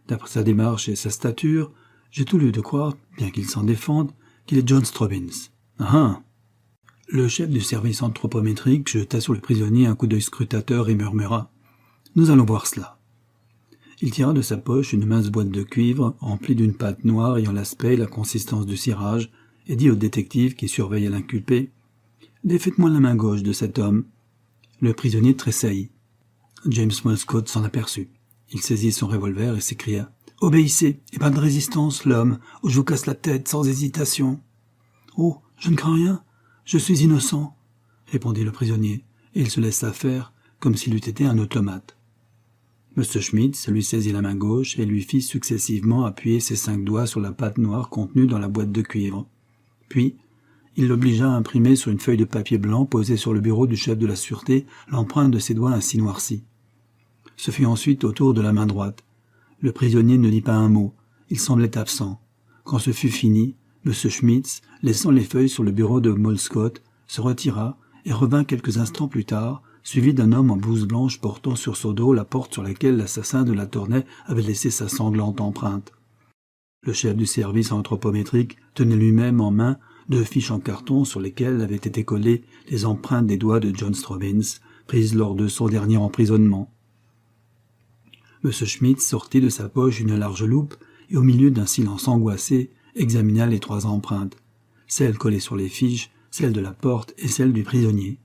D'après sa démarche et sa stature, j'ai tout lieu de croire, bien qu'il s'en défende, qu'il est John Robbins. Ah !» Le chef du service anthropométrique jeta sur le prisonnier un coup d'œil scrutateur et murmura « Nous allons voir cela. » Il tira de sa poche une mince boîte de cuivre remplie d'une pâte noire ayant l'aspect et la consistance du cirage et dit au détective qui surveillait l'inculpé « Défaites-moi la main gauche de cet homme. » Le prisonnier tressaillit. James Moll Scott s'en aperçut. Il saisit son revolver et s'écria « Obéissez, et pas de résistance, l'homme, ou je vous casse la tête sans hésitation. »« Oh, je ne crains rien, je suis innocent, » répondit le prisonnier, et il se laissa faire comme s'il eût été un automate. M. Schmitz lui saisit la main gauche et lui fit successivement appuyer ses 5 doigts sur la pâte noire contenue dans la boîte de cuivre. Puis, il l'obligea à imprimer sur une feuille de papier blanc posée sur le bureau du chef de la sûreté l'empreinte de ses doigts ainsi noircis. Ce fut ensuite au tour de la main droite. Le prisonnier ne dit pas un mot. Il semblait absent. Quand ce fut fini, M. Schmitz, laissant les feuilles sur le bureau de Moll Scott, se retira et revint quelques instants plus tard, suivi d'un homme en blouse blanche portant sur son dos la porte sur laquelle l'assassin de la Tournai avait laissé sa sanglante empreinte. Le chef du service anthropométrique tenait lui-même en main 2 fiches en carton sur lesquelles avaient été collées les empreintes des doigts de John Straubins, prises lors de son dernier emprisonnement. M. Schmitz sortit de sa poche une large loupe et, au milieu d'un silence angoissé, examina les 3 empreintes, celle collée sur les fiches, celle de la porte et celle du prisonnier.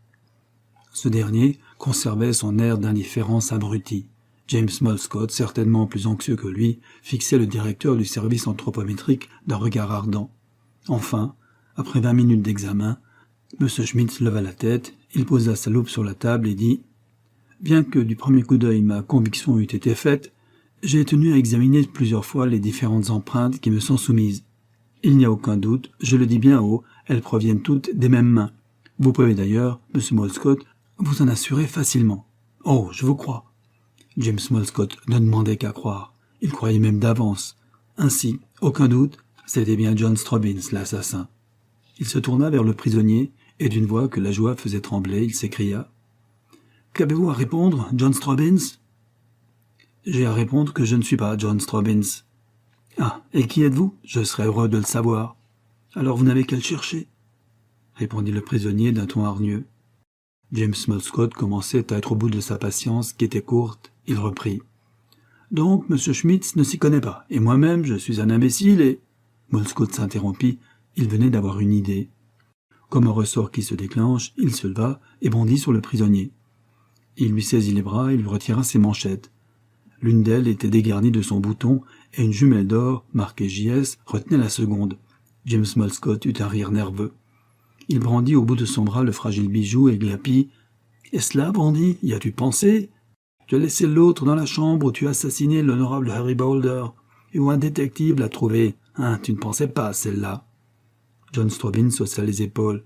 Ce dernier conservait son air d'indifférence abruti. James Moll Scott, certainement plus anxieux que lui, fixait le directeur du service anthropométrique d'un regard ardent. Enfin, après 20 minutes d'examen, M. Schmitz leva la tête, il posa sa loupe sur la table et dit « Bien que du premier coup d'œil ma conviction eût été faite, j'ai tenu à examiner plusieurs fois les différentes empreintes qui me sont soumises. Il n'y a aucun doute, je le dis bien haut, elles proviennent toutes des mêmes mains. Vous pouvez d'ailleurs, M. Moll Scott, vous en assurer facilement. Oh, je vous crois. » James Moll Scott ne demandait qu'à croire. Il croyait même d'avance. Ainsi, aucun doute, c'était bien John Straubins, l'assassin. Il se tourna vers le prisonnier, et d'une voix que la joie faisait trembler, il s'écria « Qu'avez-vous à répondre, John Straubins ?»« J'ai à répondre que je ne suis pas John Straubins. »« Ah, et qui êtes-vous ? Je serais heureux de le savoir. »« Alors vous n'avez qu'à le chercher. » répondit le prisonnier d'un ton hargneux. James Moll Scott commençait à être au bout de sa patience, qui était courte. Il reprit. « Donc, M. Schmitz ne s'y connaît pas, et moi-même, je suis un imbécile et... » Moll Scott s'interrompit. Il venait d'avoir une idée. Comme un ressort qui se déclenche, il se leva et bondit sur le prisonnier. Il lui saisit les bras et lui retira ses manchettes. L'une d'elles était dégarnie de son bouton et une jumelle d'or, marquée JS, retenait la seconde. James Moll Scott eut un rire nerveux. Il brandit au bout de son bras le fragile bijou et glapit. « Est-ce là, bandit ? Y as-tu pensé ? Tu as laissé l'autre dans la chambre où tu as assassiné l'honorable Harry Boulder, et où un détective l'a trouvé. Hein, tu ne pensais pas à celle-là. » John Straubins haussa les épaules.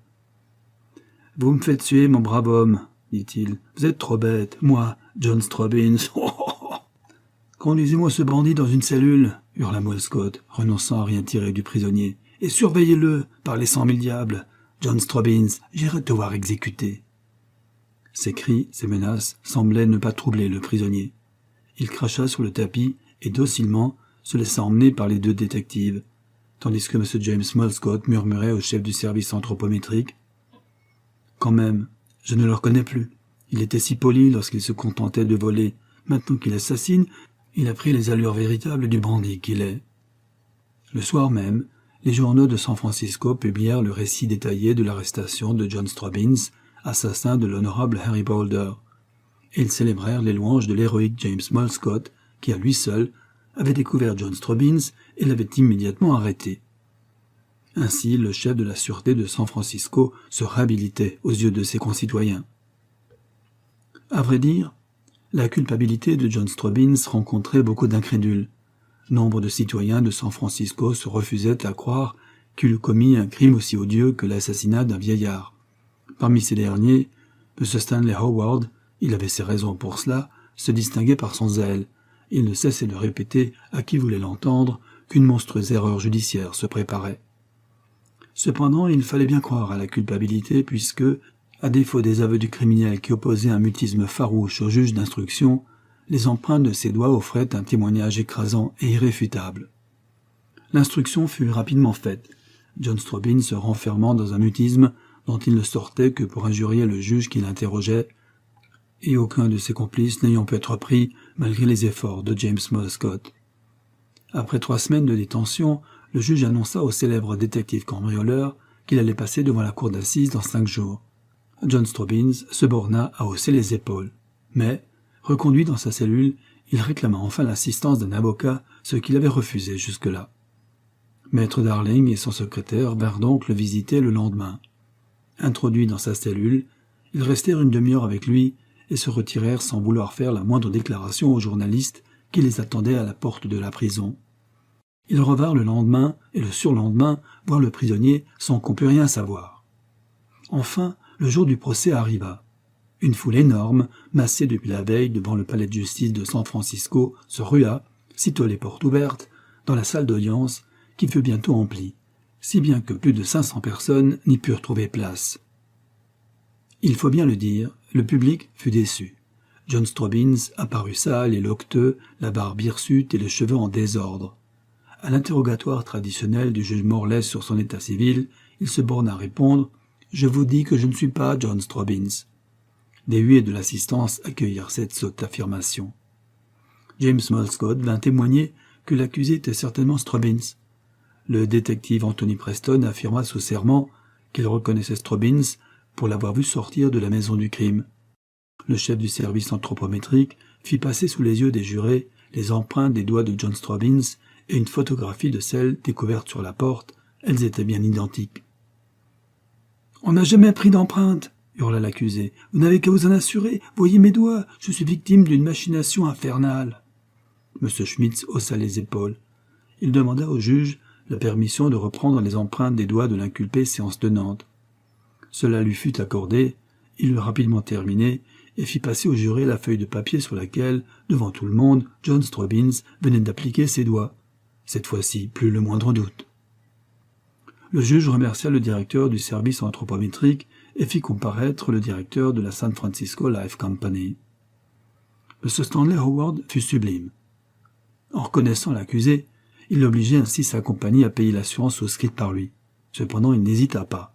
« Vous me faites tuer, mon brave homme, dit-il. Vous êtes trop bête. Moi, John Straubins. Conduisez-moi ce bandit dans une cellule, hurla Moll Scott, renonçant à rien tirer du prisonnier. Et surveillez-le, par les 100 000 diables. John Straubins, j'irai te voir exécuter. Ses cris, ses menaces, semblaient ne pas troubler le prisonnier. Il cracha sur le tapis et, docilement, se laissa emmener par les 2 détectives, tandis que M. James Moll Scott murmurait au chef du service anthropométrique. « Quand même, je ne le reconnais plus. Il était si poli lorsqu'il se contentait de voler. Maintenant qu'il assassine, il a pris les allures véritables du bandit qu'il est. » Le soir même, les journaux de San Francisco publièrent le récit détaillé de l'arrestation de John Straubins, assassin de l'honorable Harry Boulder, et ils célébrèrent les louanges de l'héroïque James Moll Scott, qui à lui seul avait découvert John Straubins et l'avait immédiatement arrêté. Ainsi, le chef de la sûreté de San Francisco se réhabilitait aux yeux de ses concitoyens. À vrai dire, la culpabilité de John Straubins rencontrait beaucoup d'incrédules. Nombre de citoyens de San Francisco se refusaient à croire qu'il eût commis un crime aussi odieux que l'assassinat d'un vieillard. Parmi ces derniers, M. Stanley Howard, il avait ses raisons pour cela, se distinguait par son zèle. Il ne cessait de répéter à qui voulait l'entendre qu'une monstrueuse erreur judiciaire se préparait. Cependant, il fallait bien croire à la culpabilité puisque, à défaut des aveux du criminel qui opposaient un mutisme farouche au juge d'instruction, les empreintes de ses doigts offraient un témoignage écrasant et irréfutable. L'instruction fut rapidement faite, John Straubins se renfermant dans un mutisme dont il ne sortait que pour injurier le juge qui l'interrogeait, et aucun de ses complices n'ayant pu être pris malgré les efforts de James Moll Scott. Après 3 semaines de détention, le juge annonça au célèbre détective cambrioleur qu'il allait passer devant la cour d'assises dans 5 jours. John Straubins se borna à hausser les épaules, mais, reconduit dans sa cellule, il réclama enfin l'assistance d'un avocat, ce qu'il avait refusé jusque-là. Maître Darling et son secrétaire vinrent donc le visiter le lendemain. Introduits dans sa cellule, ils restèrent une demi-heure avec lui, et se retirèrent sans vouloir faire la moindre déclaration aux journalistes qui les attendaient à la porte de la prison. Ils revinrent le lendemain et le surlendemain voir le prisonnier sans qu'on pût rien savoir. Enfin, le jour du procès arriva. Une foule énorme, massée depuis la veille devant le palais de justice de San Francisco, se rua, sitôt les portes ouvertes, dans la salle d'audience, qui fut bientôt emplie, si bien que plus de 500 personnes n'y purent trouver place. Il faut bien le dire, le public fut déçu. John Strobbins apparut sale et loqueteux, la barbe hirsute et les cheveux en désordre. À l'interrogatoire traditionnel du juge Morley sur son état civil, il se borna à répondre « Je vous dis que je ne suis pas John Strobbins ». Des huées de l'assistance accueillirent cette sotte affirmation. James Molescott vint témoigner que l'accusé était certainement Strobbins. Le détective Anthony Preston affirma sous serment qu'il reconnaissait Strobbins pour l'avoir vu sortir de la maison du crime. Le chef du service anthropométrique fit passer sous les yeux des jurés les empreintes des doigts de John Strobbins et une photographie de celle découverte sur la porte. Elles étaient bien identiques. « On n'a jamais pris d'empreinte !» hurla l'accusé. « Vous n'avez qu'à vous en assurer. Voyez mes doigts. Je suis victime d'une machination infernale. » M. Schmitz haussa les épaules. Il demanda au juge la permission de reprendre les empreintes des doigts de l'inculpé séance tenante. Cela lui fut accordé, il eut rapidement terminé et fit passer au juré la feuille de papier sur laquelle, devant tout le monde, John Strobbins venait d'appliquer ses doigts. Cette fois-ci, plus le moindre doute. Le juge remercia le directeur du service anthropométrique et fit comparaître le directeur de la San Francisco Life Company. M. Stanley Howard fut sublime. En reconnaissant l'accusé, il obligeait ainsi sa compagnie à payer l'assurance souscrite par lui. Cependant, il n'hésita pas.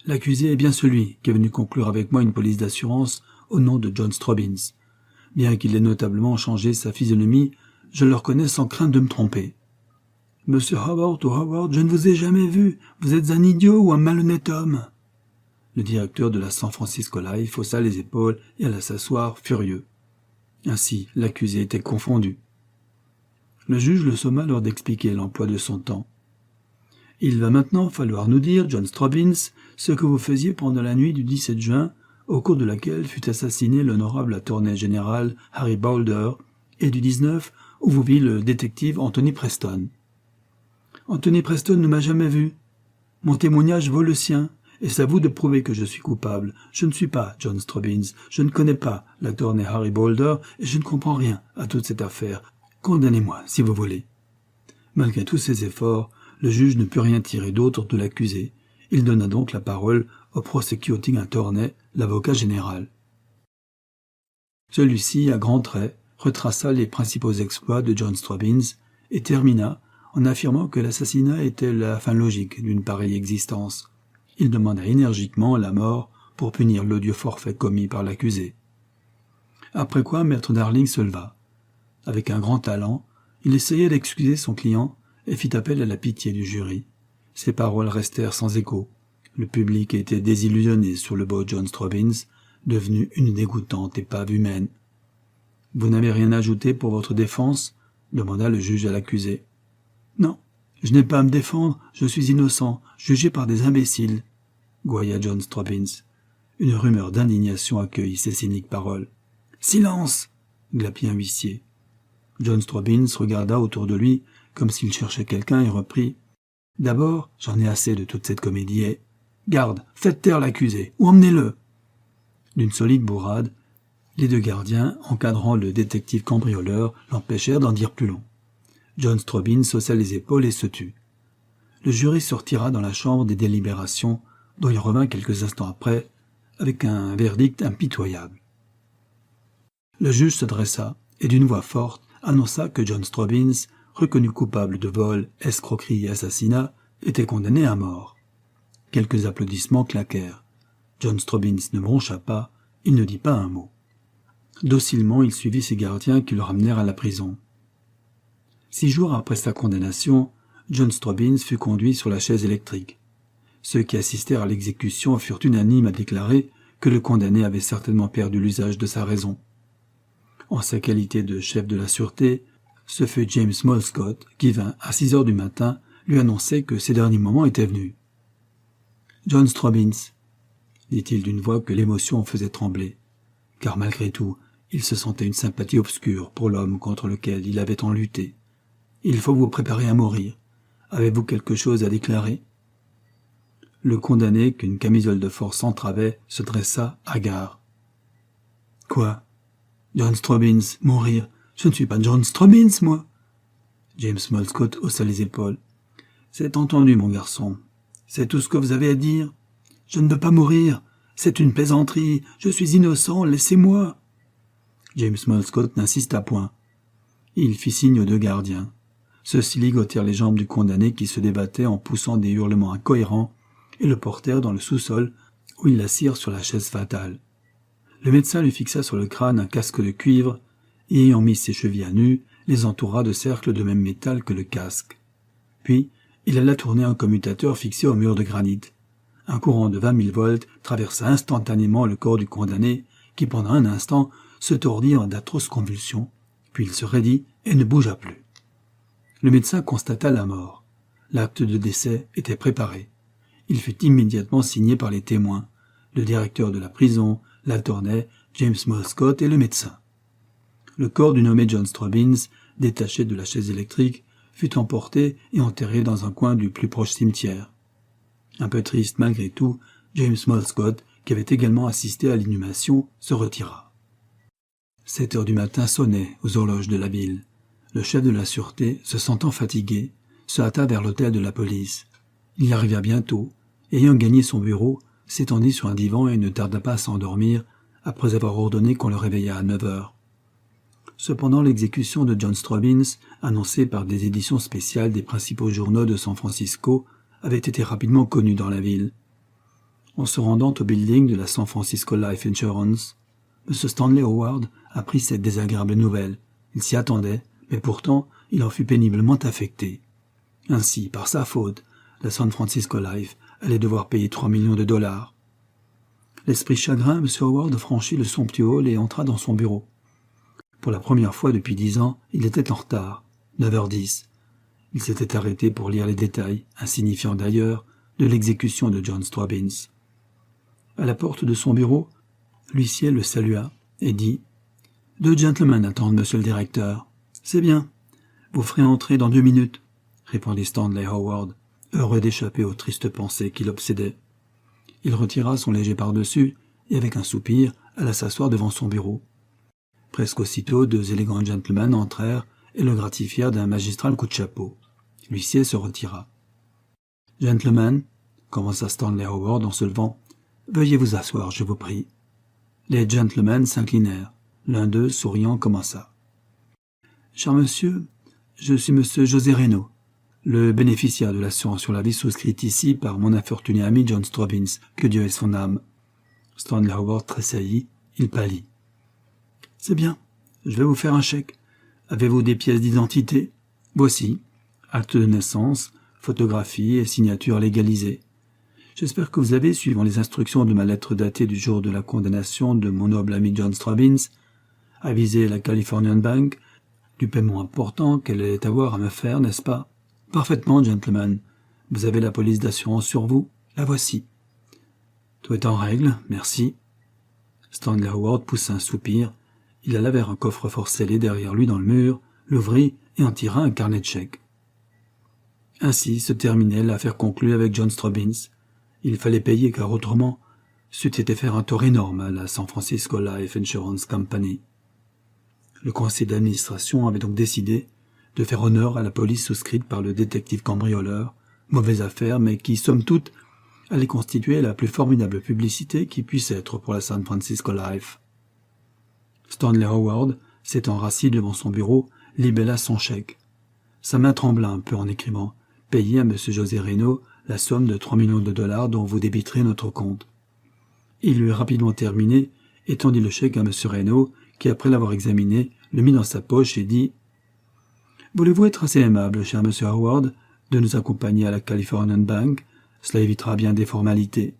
« L'accusé est bien celui qui est venu conclure avec moi une police d'assurance au nom de John Strobbins. Bien qu'il ait notablement changé sa physionomie, je le reconnais sans crainte de me tromper. »« Monsieur Howard, oh Howard, je ne vous ai jamais vu. Vous êtes un idiot ou un malhonnête homme. » Le directeur de la San Francisco Life haussa les épaules et alla s'asseoir, furieux. Ainsi, l'accusé était confondu. Le juge le somma alors d'expliquer l'emploi de son temps. « Il va maintenant falloir nous dire, John Strobbins, ce que vous faisiez pendant la nuit du 17 juin, au cours de laquelle fut assassiné l'honorable attorney général Harry Boulder, et du 19, où vous vit le détective Anthony Preston. »« Anthony Preston ne m'a jamais vu. Mon témoignage vaut le sien, et c'est à vous de prouver que je suis coupable. Je ne suis pas John Strobbins, je ne connais pas l'attorney Harry Boulder, et je ne comprends rien à toute cette affaire. Condamnez-moi, si vous voulez. » Malgré tous ses efforts, le juge ne put rien tirer d'autre de l'accusé. Il donna donc la parole au prosecuting attorney, l'avocat général. Celui-ci, à grands traits, retraça les principaux exploits de John Strobbins et termina en affirmant que l'assassinat était la fin logique d'une pareille existence. Il demanda énergiquement la mort pour punir l'odieux forfait commis par l'accusé. Après quoi, maître Darling se leva. Avec un grand talent, il essayait d'excuser son client et fit appel à la pitié du jury. Ses paroles restèrent sans écho. Le public était désillusionné sur le beau John Strobbins, devenu une dégoûtante épave humaine. « Vous n'avez rien ajouté pour votre défense ?» demanda le juge à l'accusé. « Non, je n'ai pas à me défendre, je suis innocent, jugé par des imbéciles, » gouailla John Strobbins. Une rumeur d'indignation accueillit ces cyniques paroles. « Silence !» glapit un huissier. John Strobbins regarda autour de lui comme s'il cherchait quelqu'un et reprit. « D'abord, j'en ai assez de toute cette comédie et... Garde, faites taire l'accusé, ou emmenez-le » D'une solide bourrade, les deux gardiens, encadrant le détective cambrioleur, l'empêchèrent d'en dire plus long. John Strobbins haussa les épaules et se tut. Le jury se retira dans la chambre des délibérations, dont il revint quelques instants après, avec un verdict impitoyable. Le juge se dressa et d'une voix forte annonça que John Strobbins, reconnu coupable de vol, escroquerie et assassinat, était condamné à mort. Quelques applaudissements claquèrent. John Strobbins ne broncha pas, il ne dit pas un mot. Docilement, il suivit ses gardiens qui le ramenèrent à la prison. 6 jours après sa condamnation, John Strobbins fut conduit sur la chaise électrique. Ceux qui assistèrent à l'exécution furent unanimes à déclarer que le condamné avait certainement perdu l'usage de sa raison. En sa qualité de chef de la sûreté, ce fut James Molescott qui vint, à 6 heures du matin, lui annoncer que ses derniers moments étaient venus. « John Strobbins » dit-il d'une voix que l'émotion en faisait trembler. car malgré tout, il se sentait une sympathie obscure pour l'homme contre lequel il avait tant lutté. « Il faut vous préparer à mourir. Avez-vous quelque chose à déclarer ?» Le condamné, qu'une camisole de force entravait, se dressa, hagard. « Quoi ? John Straubins, mourir ? Je ne suis pas John Straubins, moi !» James Smallscott haussa les épaules. « C'est entendu, mon garçon. C'est tout ce que vous avez à dire ? Je ne veux pas mourir. C'est une plaisanterie. Je suis innocent. Laissez-moi. » James Smallscott n'insista point. Il fit signe aux deux gardiens. Ceux-ci ligotèrent les jambes du condamné qui se débattait en poussant des hurlements incohérents et le portèrent dans le sous-sol où ils l'assirent sur la chaise fatale. Le médecin lui fixa sur le crâne un casque de cuivre et, ayant mis ses chevilles à nu, les entoura de cercles de même métal que le casque. Puis, il alla tourner un commutateur fixé au mur de granit. Un courant de 20 000 volts traversa instantanément le corps du condamné qui, pendant un instant, se tordit en d'atroces convulsions, puis il se raidit et ne bougea plus. Le médecin constata la mort. L'acte de décès était préparé. Il fut immédiatement signé par les témoins, le directeur de la prison, l'altornet, James Smallscott et le médecin. Le corps du nommé John Straubins, détaché de la chaise électrique, fut emporté et enterré dans un coin du plus proche cimetière. Un peu triste malgré tout, James Smallscott, qui avait également assisté à l'inhumation, se retira. 7 heures du matin sonnaient aux horloges de la ville. Le chef de la sûreté, se sentant fatigué, se hâta vers l'hôtel de la police. Il y arriva bientôt, et ayant gagné son bureau, s'étendit sur un divan et ne tarda pas à s'endormir, après avoir ordonné qu'on le réveillât à 9 heures. Cependant, l'exécution de John Straubins, annoncée par des éditions spéciales des principaux journaux de San Francisco, avait été rapidement connue dans la ville. En se rendant au building de la San Francisco Life Insurance, M. Stanley Howard apprit cette désagréable nouvelle. Il s'y attendait, mais pourtant, il en fut péniblement affecté. Ainsi, par sa faute, la San Francisco Life allait devoir payer 3 millions de dollars. L'esprit chagrin, M. Howard franchit le somptueux hall et entra dans son bureau. Pour la première fois depuis 10 ans, il était en retard, 9h10. Il s'était arrêté pour lire les détails, insignifiants d'ailleurs, de l'exécution de John Straubins. À la porte de son bureau, l'huissier le salua et dit « 2 gentlemen attendent, monsieur le directeur. »« C'est bien. Vous ferez entrer dans 2 minutes, » répondit Stanley Howard, heureux d'échapper aux tristes pensées qui l'obsédaient. Il retira son léger pardessus et, avec un soupir, alla s'asseoir devant son bureau. Presque aussitôt, 2 élégants gentlemen entrèrent et le gratifièrent d'un magistral coup de chapeau. L'huissier se retira. « Gentlemen, » commença Stanley Howard en se levant, « veuillez vous asseoir, je vous prie. » Les gentlemen s'inclinèrent. L'un d'eux, souriant, commença. « Cher monsieur, je suis monsieur José Reno, le bénéficiaire de l'assurance sur la vie souscrite ici par mon infortuné ami John Straubins, que Dieu ait son âme. » Stanley Howard tressaillit, il pâlit. « C'est bien, je vais vous faire un chèque. Avez-vous des pièces d'identité ? Voici, acte de naissance, photographie et signature légalisée. J'espère que vous avez, suivant les instructions de ma lettre datée du jour de la condamnation de mon noble ami John Straubins, avisé la Californian Bank du paiement important qu'elle allait avoir à me faire, n'est-ce pas ? Parfaitement, gentlemen. Vous avez la police d'assurance sur vous ? La voici. Tout est en règle, merci. » Stanley Howard poussa un soupir. Il alla vers un coffre-fort scellé derrière lui dans le mur, l'ouvrit et en tira un carnet de chèques. Ainsi se terminait l'affaire conclue avec John Straubins. Il fallait payer car autrement, c'eût été faire un tort énorme à la San Francisco Life Insurance Company. Le conseil d'administration avait donc décidé de faire honneur à la police souscrite par le détective cambrioleur, mauvaise affaire mais qui, somme toute, allait constituer la plus formidable publicité qui puisse être pour la San Francisco Life. Stanley Howard, s'étant rassis devant son bureau, libella son chèque. Sa main trembla un peu en écrivant « Payez à M. José Reno la somme de 3 millions de dollars dont vous débiterez notre compte. » Il eut rapidement terminé et tendit le chèque à M. Reno, qui, après l'avoir examiné, le mit dans sa poche et dit « Voulez-vous être assez aimable, cher M. Howard, de nous accompagner à la Californian Bank ? Cela évitera bien des formalités. »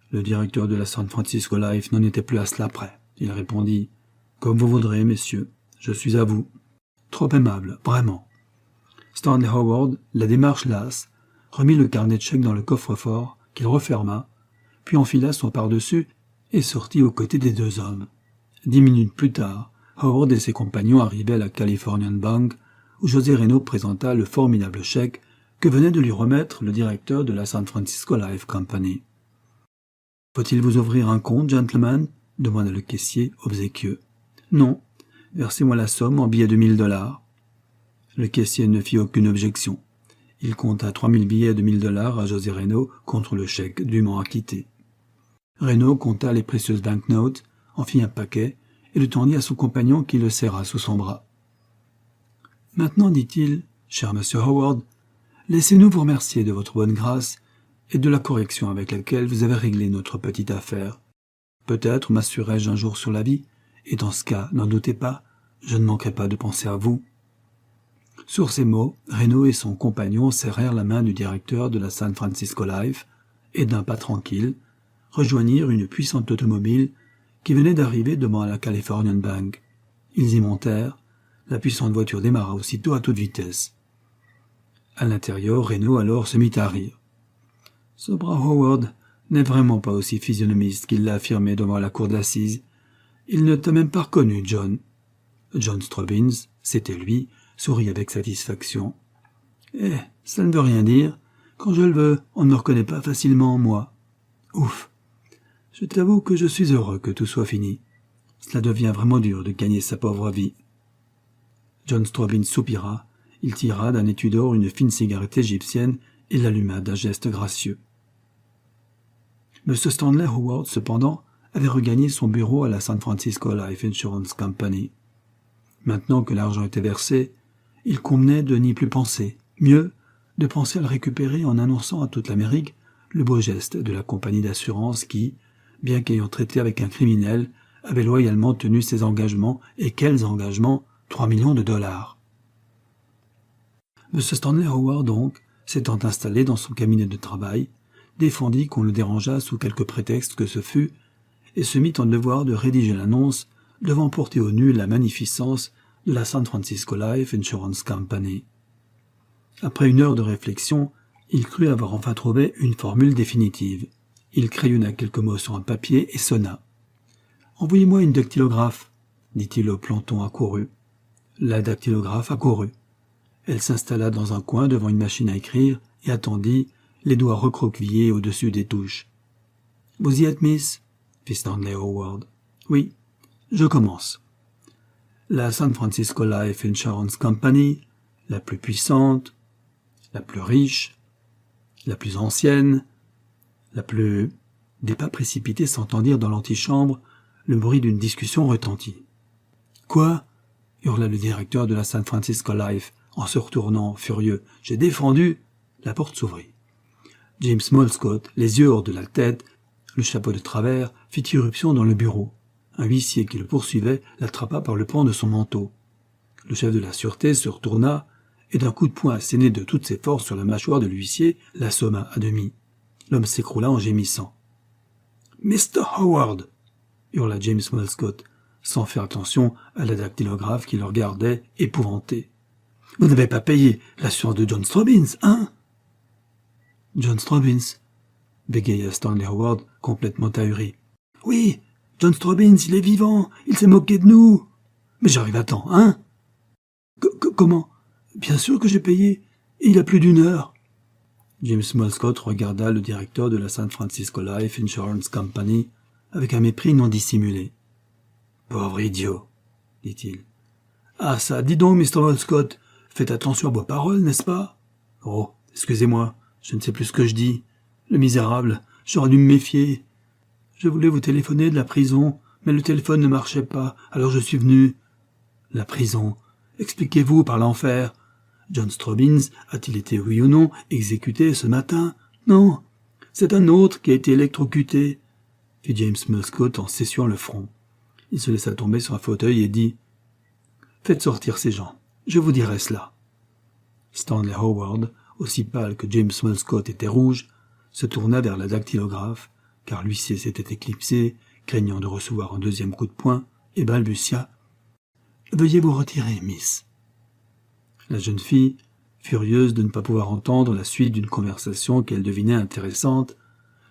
Le directeur de la San Francisco Life n'en était plus à cela près. Il répondit « Comme vous voudrez, messieurs, je suis à vous. » Trop aimable, vraiment. Stanley Howard, la démarche lasse, remit le carnet de chèques dans le coffre-fort, qu'il referma, puis enfila son pardessus et sortit aux côtés des deux hommes. 10 minutes plus tard, Howard et ses compagnons arrivaient à la Californian Bank, où José Reno présenta le formidable chèque que venait de lui remettre le directeur de la San Francisco Life Company. « Faut-il vous ouvrir un compte, gentlemen ?» demanda le caissier, obséquieux. « Non. Versez-moi la somme en billets de $1000. » Le caissier ne fit aucune objection. Il compta 3000 billets de $1000 à José Reno contre le chèque dûment acquitté. Reno compta les précieuses banknotes, en fit un paquet et le tendit à son compagnon qui le serra sous son bras. « Maintenant, dit-il, cher monsieur Howard, laissez-nous vous remercier de votre bonne grâce et de la correction avec laquelle vous avez réglé notre petite affaire. Peut-être m'assurerai-je un jour sur la vie, et dans ce cas, n'en doutez pas, je ne manquerai pas de penser à vous. » Sur ces mots, Reno et son compagnon serrèrent la main du directeur de la San Francisco Life et d'un pas tranquille, rejoignirent une puissante automobile qui venait d'arriver devant la Californian Bank. Ils y montèrent. La puissante voiture démarra aussitôt à toute vitesse. À l'intérieur, Reno alors se mit à rire. Ce brave Howard n'est vraiment pas aussi physionomiste qu'il l'a affirmé devant la cour d'assises. Il ne t'a même pas reconnu, John. John Strobbins, c'était lui, sourit avec satisfaction. Eh, ça ne veut rien dire. Quand je le veux, on ne me reconnaît pas facilement, moi. Ouf. Je t'avoue que je suis heureux que tout soit fini. Cela devient vraiment dur de gagner sa pauvre vie. John Strobbins soupira. Il tira d'un étui d'or une fine cigarette égyptienne et l'alluma d'un geste gracieux. M. Stanley Howard, cependant, avait regagné son bureau à la San Francisco Life Insurance Company. Maintenant que l'argent était versé, il convenait de n'y plus penser. Mieux, de penser à le récupérer en annonçant à toute l'Amérique le beau geste de la compagnie d'assurance qui, bien qu'ayant traité avec un criminel, avait loyalement tenu ses engagements, et quels engagements, 3 millions de dollars. M. Stanley Howard, donc, s'étant installé dans son cabinet de travail, défendit qu'on le dérangeât sous quelque prétexte que ce fût, et se mit en devoir de rédiger l'annonce devant porter au nu la magnificence de la San Francisco Life Insurance Company. Après une heure de réflexion, il crut avoir enfin trouvé une formule définitive. Il crayonna quelques mots sur un papier et sonna. « Envoyez-moi une dactylographe, » dit-il au planton accouru. La dactylographe accourut. Elle s'installa dans un coin devant une machine à écrire et attendit, les doigts recroquevillés au-dessus des touches. « Vous y êtes, miss ?» fit Stanley Howard. « Oui, je commence. La San Francisco Life Insurance Company, la plus puissante, la plus riche, la plus ancienne, la plus... » Des pas précipités s'entendirent dans l'antichambre, le bruit d'une discussion retentit. « Quoi ?» hurla le directeur de la San Francisco Life, en se retournant, furieux. « J'ai défendu !» La porte s'ouvrit. James Smallscott, les yeux hors de la tête, le chapeau de travers, fit irruption dans le bureau. Un huissier qui le poursuivait l'attrapa par le pan de son manteau. Le chef de la sûreté se retourna et d'un coup de poing asséné de toutes ses forces sur la mâchoire de l'huissier, l'assomma à demi. L'homme s'écroula en gémissant. « Mr. Howard !» hurla James Smallscott, sans faire attention à la dactylographe qui le regardait, épouvanté. « Vous n'avez pas payé l'assurance de John Strobbins, hein ?» « John Strobbins ?» bégaya Stanley Howard, complètement ahuri. « Oui, John Strobbins, il est vivant, il s'est moqué de nous. Mais j'arrive à temps, hein ?»« Comment ? Bien sûr que j'ai payé, et il a plus d'une heure. » James Smallscott regarda le directeur de la San Francisco Life Insurance Company avec un mépris non dissimulé. « Pauvre idiot, » dit-il. « Ah ça, dis donc, Mr. Smallscott, faites attention à vos paroles, n'est-ce pas ? Oh, excusez-moi, je ne sais plus ce que je dis. Le misérable, j'aurais dû me méfier. Je voulais vous téléphoner de la prison, mais le téléphone ne marchait pas, alors je suis venu. La prison. Expliquez-vous par l'enfer. John Strobbins a-t-il été, oui ou non, exécuté ce matin? Non. C'est un autre qui a été électrocuté, fit James Smallscott en s'essuyant le front. Il se laissa tomber sur un fauteuil et dit « Faites sortir ces gens, je vous dirai cela. » Stanley Howard, aussi pâle que James Smallscott était rouge, se tourna vers la dactylographe, car l'huissier s'était éclipsé, craignant de recevoir un deuxième coup de poing, et balbutia « Veuillez vous retirer, miss. » La jeune fille, furieuse de ne pas pouvoir entendre la suite d'une conversation qu'elle devinait intéressante,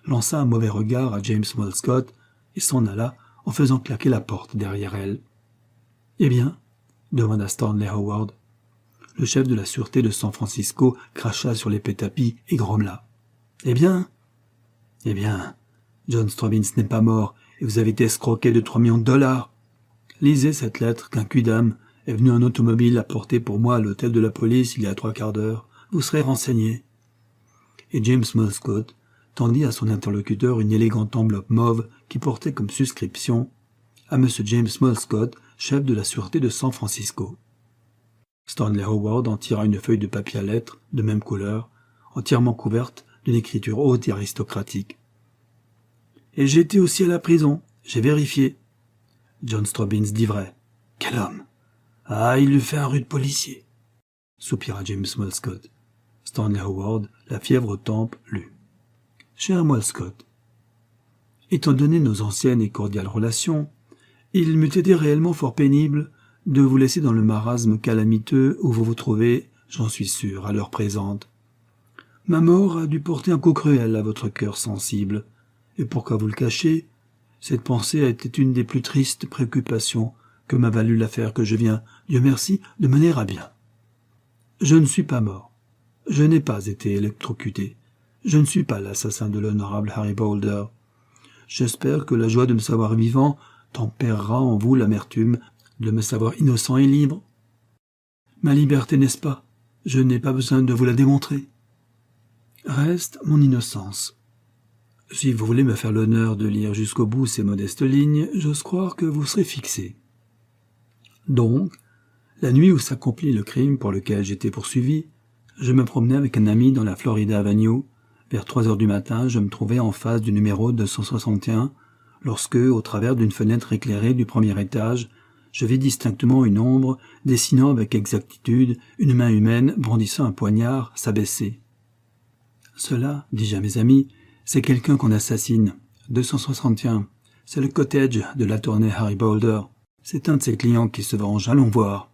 lança un mauvais regard à James Smallscott et s'en alla en faisant claquer la porte derrière elle. « Eh bien ?» demanda Stanley Howard. Le chef de la sûreté de San Francisco cracha sur l'épais tapis et grommela. « Eh bien ?»« Eh bien, John Stubbins n'est pas mort et vous avez été escroqué de 3 millions de dollars. Lisez cette lettre qu'un quidam est venu en automobile apporter pour moi à l'hôtel de la police il y a 3/4 d'heure. Vous serez renseigné. » Et James Molescott tendit à son interlocuteur une élégante enveloppe mauve qui portait comme suscription « À Monsieur James Molescott, chef de la sûreté de San Francisco. » Stanley Howard en tira une feuille de papier à lettres, de même couleur, entièrement couverte d'une écriture haute et aristocratique. « Et j'ai été aussi à la prison, j'ai vérifié. » John Stubbins dit vrai. « Quel homme ! Ah, il lui fait un rude policier !» soupira James Molescott. Stanley Howard, la fièvre aux tempes, lut. « Cher Molescott, étant donné nos anciennes et cordiales relations, il m'eût été réellement fort pénible de vous laisser dans le marasme calamiteux où vous vous trouvez, j'en suis sûr, à l'heure présente. Ma mort a dû porter un coup cruel à votre cœur sensible, et pourquoi vous le cacher, cette pensée a été une des plus tristes préoccupations que m'a valu l'affaire que je viens, Dieu merci, de mener à bien. Je ne suis pas mort. Je n'ai pas été électrocuté. Je ne suis pas l'assassin de l'honorable Harry Boulder. J'espère que la joie de me savoir vivant tempérera en vous l'amertume de me savoir innocent et libre. Ma liberté, n'est-ce pas? Je n'ai pas besoin de vous la démontrer. Reste mon innocence. Si vous voulez me faire l'honneur de lire jusqu'au bout ces modestes lignes, j'ose croire que vous serez fixé. Donc, la nuit où s'accomplit le crime pour lequel j'étais poursuivi, je me promenais avec un ami dans la Florida Avenue. Vers 3 heures du matin, je me trouvais en face du numéro 261, lorsque, au travers d'une fenêtre éclairée du premier étage, je vis distinctement une ombre dessinant avec exactitude une main humaine brandissant un poignard s'abaisser. « Cela, dis-je à mes amis, c'est quelqu'un qu'on assassine. 261. C'est le cottage de l'attorney Harry Boulder. C'est un de ses clients qui se venge, allons voir. »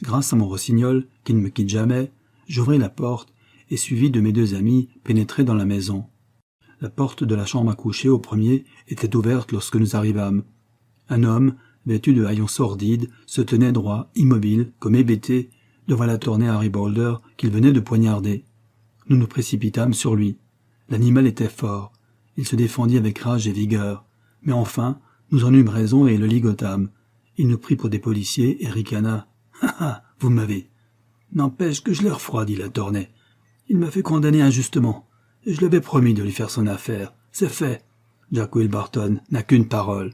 Grâce à mon rossignol, qui ne me quitte jamais, j'ouvris la porte et, suivi de mes 2 amis, pénétrai dans la maison. La porte de la chambre à coucher au premier était ouverte lorsque nous arrivâmes. Un homme, vêtu de haillons sordides, se tenait droit, immobile, comme hébété, devant l'attorney Harry Boulder qu'il venait de poignarder. Nous nous précipitâmes sur lui. L'animal était fort. Il se défendit avec rage et vigueur. Mais enfin, nous en eûmes raison et le ligotâmes. Il nous prit pour des policiers et ricana. « Ha ha, vous m'avez. » « N'empêche que je l'ai refroidi, l'attorney. Il m'a fait condamner injustement. Et je lui avais promis de lui faire son affaire. C'est fait. Jack Wilbarton n'a qu'une parole. »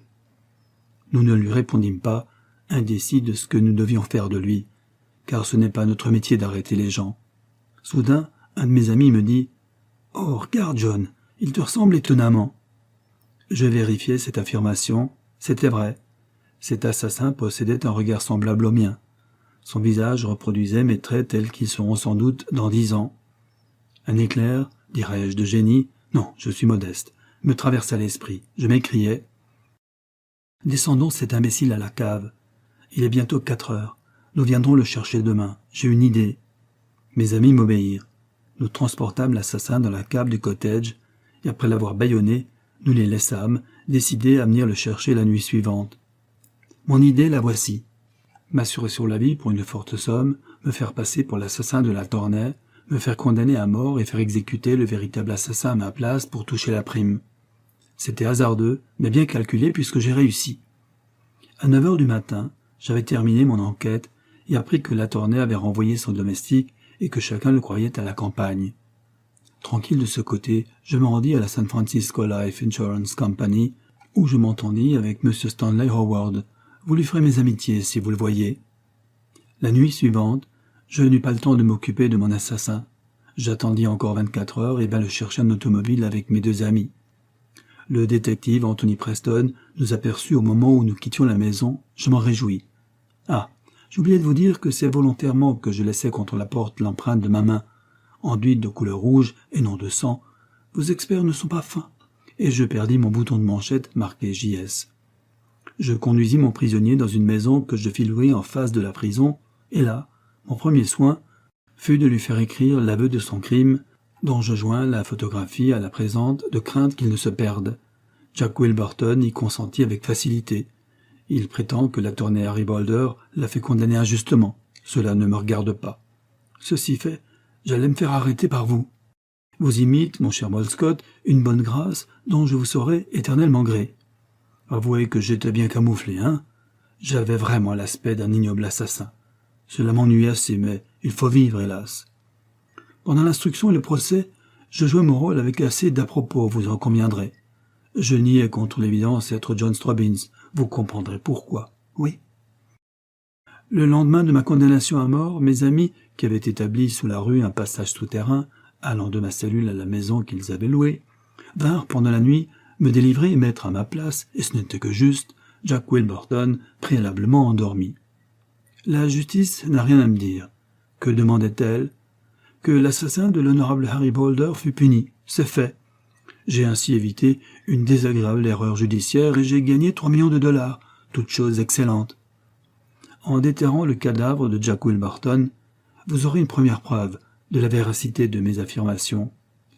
Nous ne lui répondîmes pas, indécis de ce que nous devions faire de lui, car ce n'est pas notre métier d'arrêter les gens. Soudain, un de mes amis me dit « Oh, regarde, John, il te ressemble étonnamment. » Je vérifiai cette affirmation. C'était vrai. Cet assassin possédait un regard semblable au mien. Son visage reproduisait mes traits tels qu'ils seront sans doute dans 10 ans. Un éclair, dirais-je de génie, non, je suis modeste, me traversa l'esprit. Je m'écriai « Descendons cet imbécile à la cave. Il est bientôt 4 heures. Nous viendrons le chercher demain. J'ai une idée. » Mes amis m'obéirent. Nous transportâmes l'assassin dans la cave du cottage, et après l'avoir bâillonné, nous les laissâmes, décidés à venir le chercher la nuit suivante. Mon idée, la voici. M'assurer sur la vie pour une forte somme, me faire passer pour l'assassin de l'attorney, me faire condamner à mort et faire exécuter le véritable assassin à ma place pour toucher la prime. C'était hasardeux, mais bien calculé puisque j'ai réussi. À 9 heures du matin, j'avais terminé mon enquête et appris que l'attorney avait renvoyé son domestique et que chacun le croyait à la campagne. Tranquille de ce côté, je me rendis à la San Francisco Life Insurance Company, où je m'entendis avec M. Stanley Howard. Vous lui ferez mes amitiés si vous le voyez. La nuit suivante, je n'eus pas le temps de m'occuper de mon assassin. J'attendis encore 24 heures et vint le chercher en automobile avec mes 2 amis. Le détective Anthony Preston nous aperçut au moment où nous quittions la maison. Je m'en réjouis. Ah, j'oubliais de vous dire que c'est volontairement que je laissais contre la porte l'empreinte de ma main, enduite de couleur rouge et non de sang. Vos experts ne sont pas fins. Et je perdis mon bouton de manchette marqué JS. Je conduisis mon prisonnier dans une maison que je fis louer en face de la prison, et là, mon premier soin fut de lui faire écrire l'aveu de son crime, dont je joins la photographie à la présente de crainte qu'il ne se perde. Jack Wilburton y consentit avec facilité. Il prétend que l'attorney Harry Boulder l'a fait condamner injustement. Cela ne me regarde pas. Ceci fait, j'allais me faire arrêter par vous. Vous imite, mon cher Molescott, une bonne grâce dont je vous saurai éternellement gré. Avouez que j'étais bien camouflé, hein? J'avais vraiment l'aspect d'un ignoble assassin. Cela m'ennuie assez, mais il faut vivre, hélas. Pendant l'instruction et le procès, je jouais mon rôle avec assez d'à-propos, vous en conviendrez. Je niais contre l'évidence être John Stobbins. Vous comprendrez pourquoi, oui. Le lendemain de ma condamnation à mort, mes amis, qui avaient établi sous la rue un passage souterrain, allant de ma cellule à la maison qu'ils avaient louée, vinrent pendant la nuit me délivrer et mettre à ma place, et ce n'était que juste, Jack Wilburton, préalablement endormi. La justice n'a rien à me dire. Que demandait-elle? Que l'assassin de l'honorable Harry Boulder fût puni, c'est fait. J'ai ainsi évité une désagréable erreur judiciaire et j'ai gagné 3 millions de dollars, toute chose excellente. En déterrant le cadavre de Jack Wilburton, vous aurez une première preuve de la véracité de mes affirmations.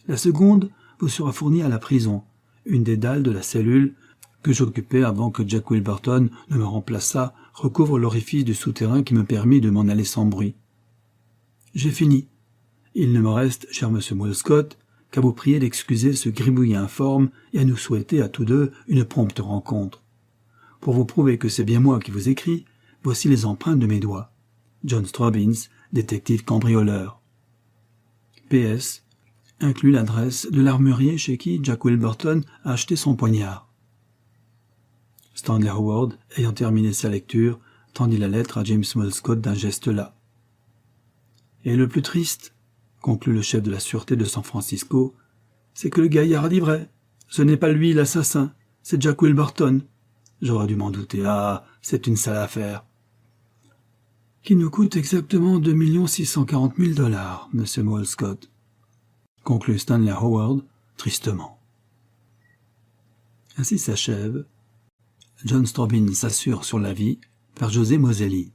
La seconde vous sera fournie à la prison, une des dalles de la cellule que j'occupais avant que Jack Wilburton ne me remplaçât recouvre l'orifice du souterrain qui me permit de m'en aller sans bruit. J'ai fini. Il ne me reste, cher monsieur Molescott, qu'à vous prier d'excuser ce gribouillis informe et à nous souhaiter à tous deux une prompte rencontre. Pour vous prouver que c'est bien moi qui vous écris, voici les empreintes de mes doigts. John Stobbins, détective cambrioleur. PS. Inclut l'adresse de l'armurier chez qui Jack Wilburton a acheté son poignard. Stanley Howard, ayant terminé sa lecture, tendit la lettre à James Molescott d'un geste las. Et le plus triste, conclut le chef de la sûreté de San Francisco, c'est que le gaillard a dit vrai. Ce n'est pas lui l'assassin, c'est Jack Wilburton. J'aurais dû m'en douter. Ah, c'est une sale affaire. Qui nous coûte exactement 2 640 000 $, monsieur Molescott, conclut Stanley Howard tristement. Ainsi s'achève John Stobbins s'assure sur la vie par José Moselli.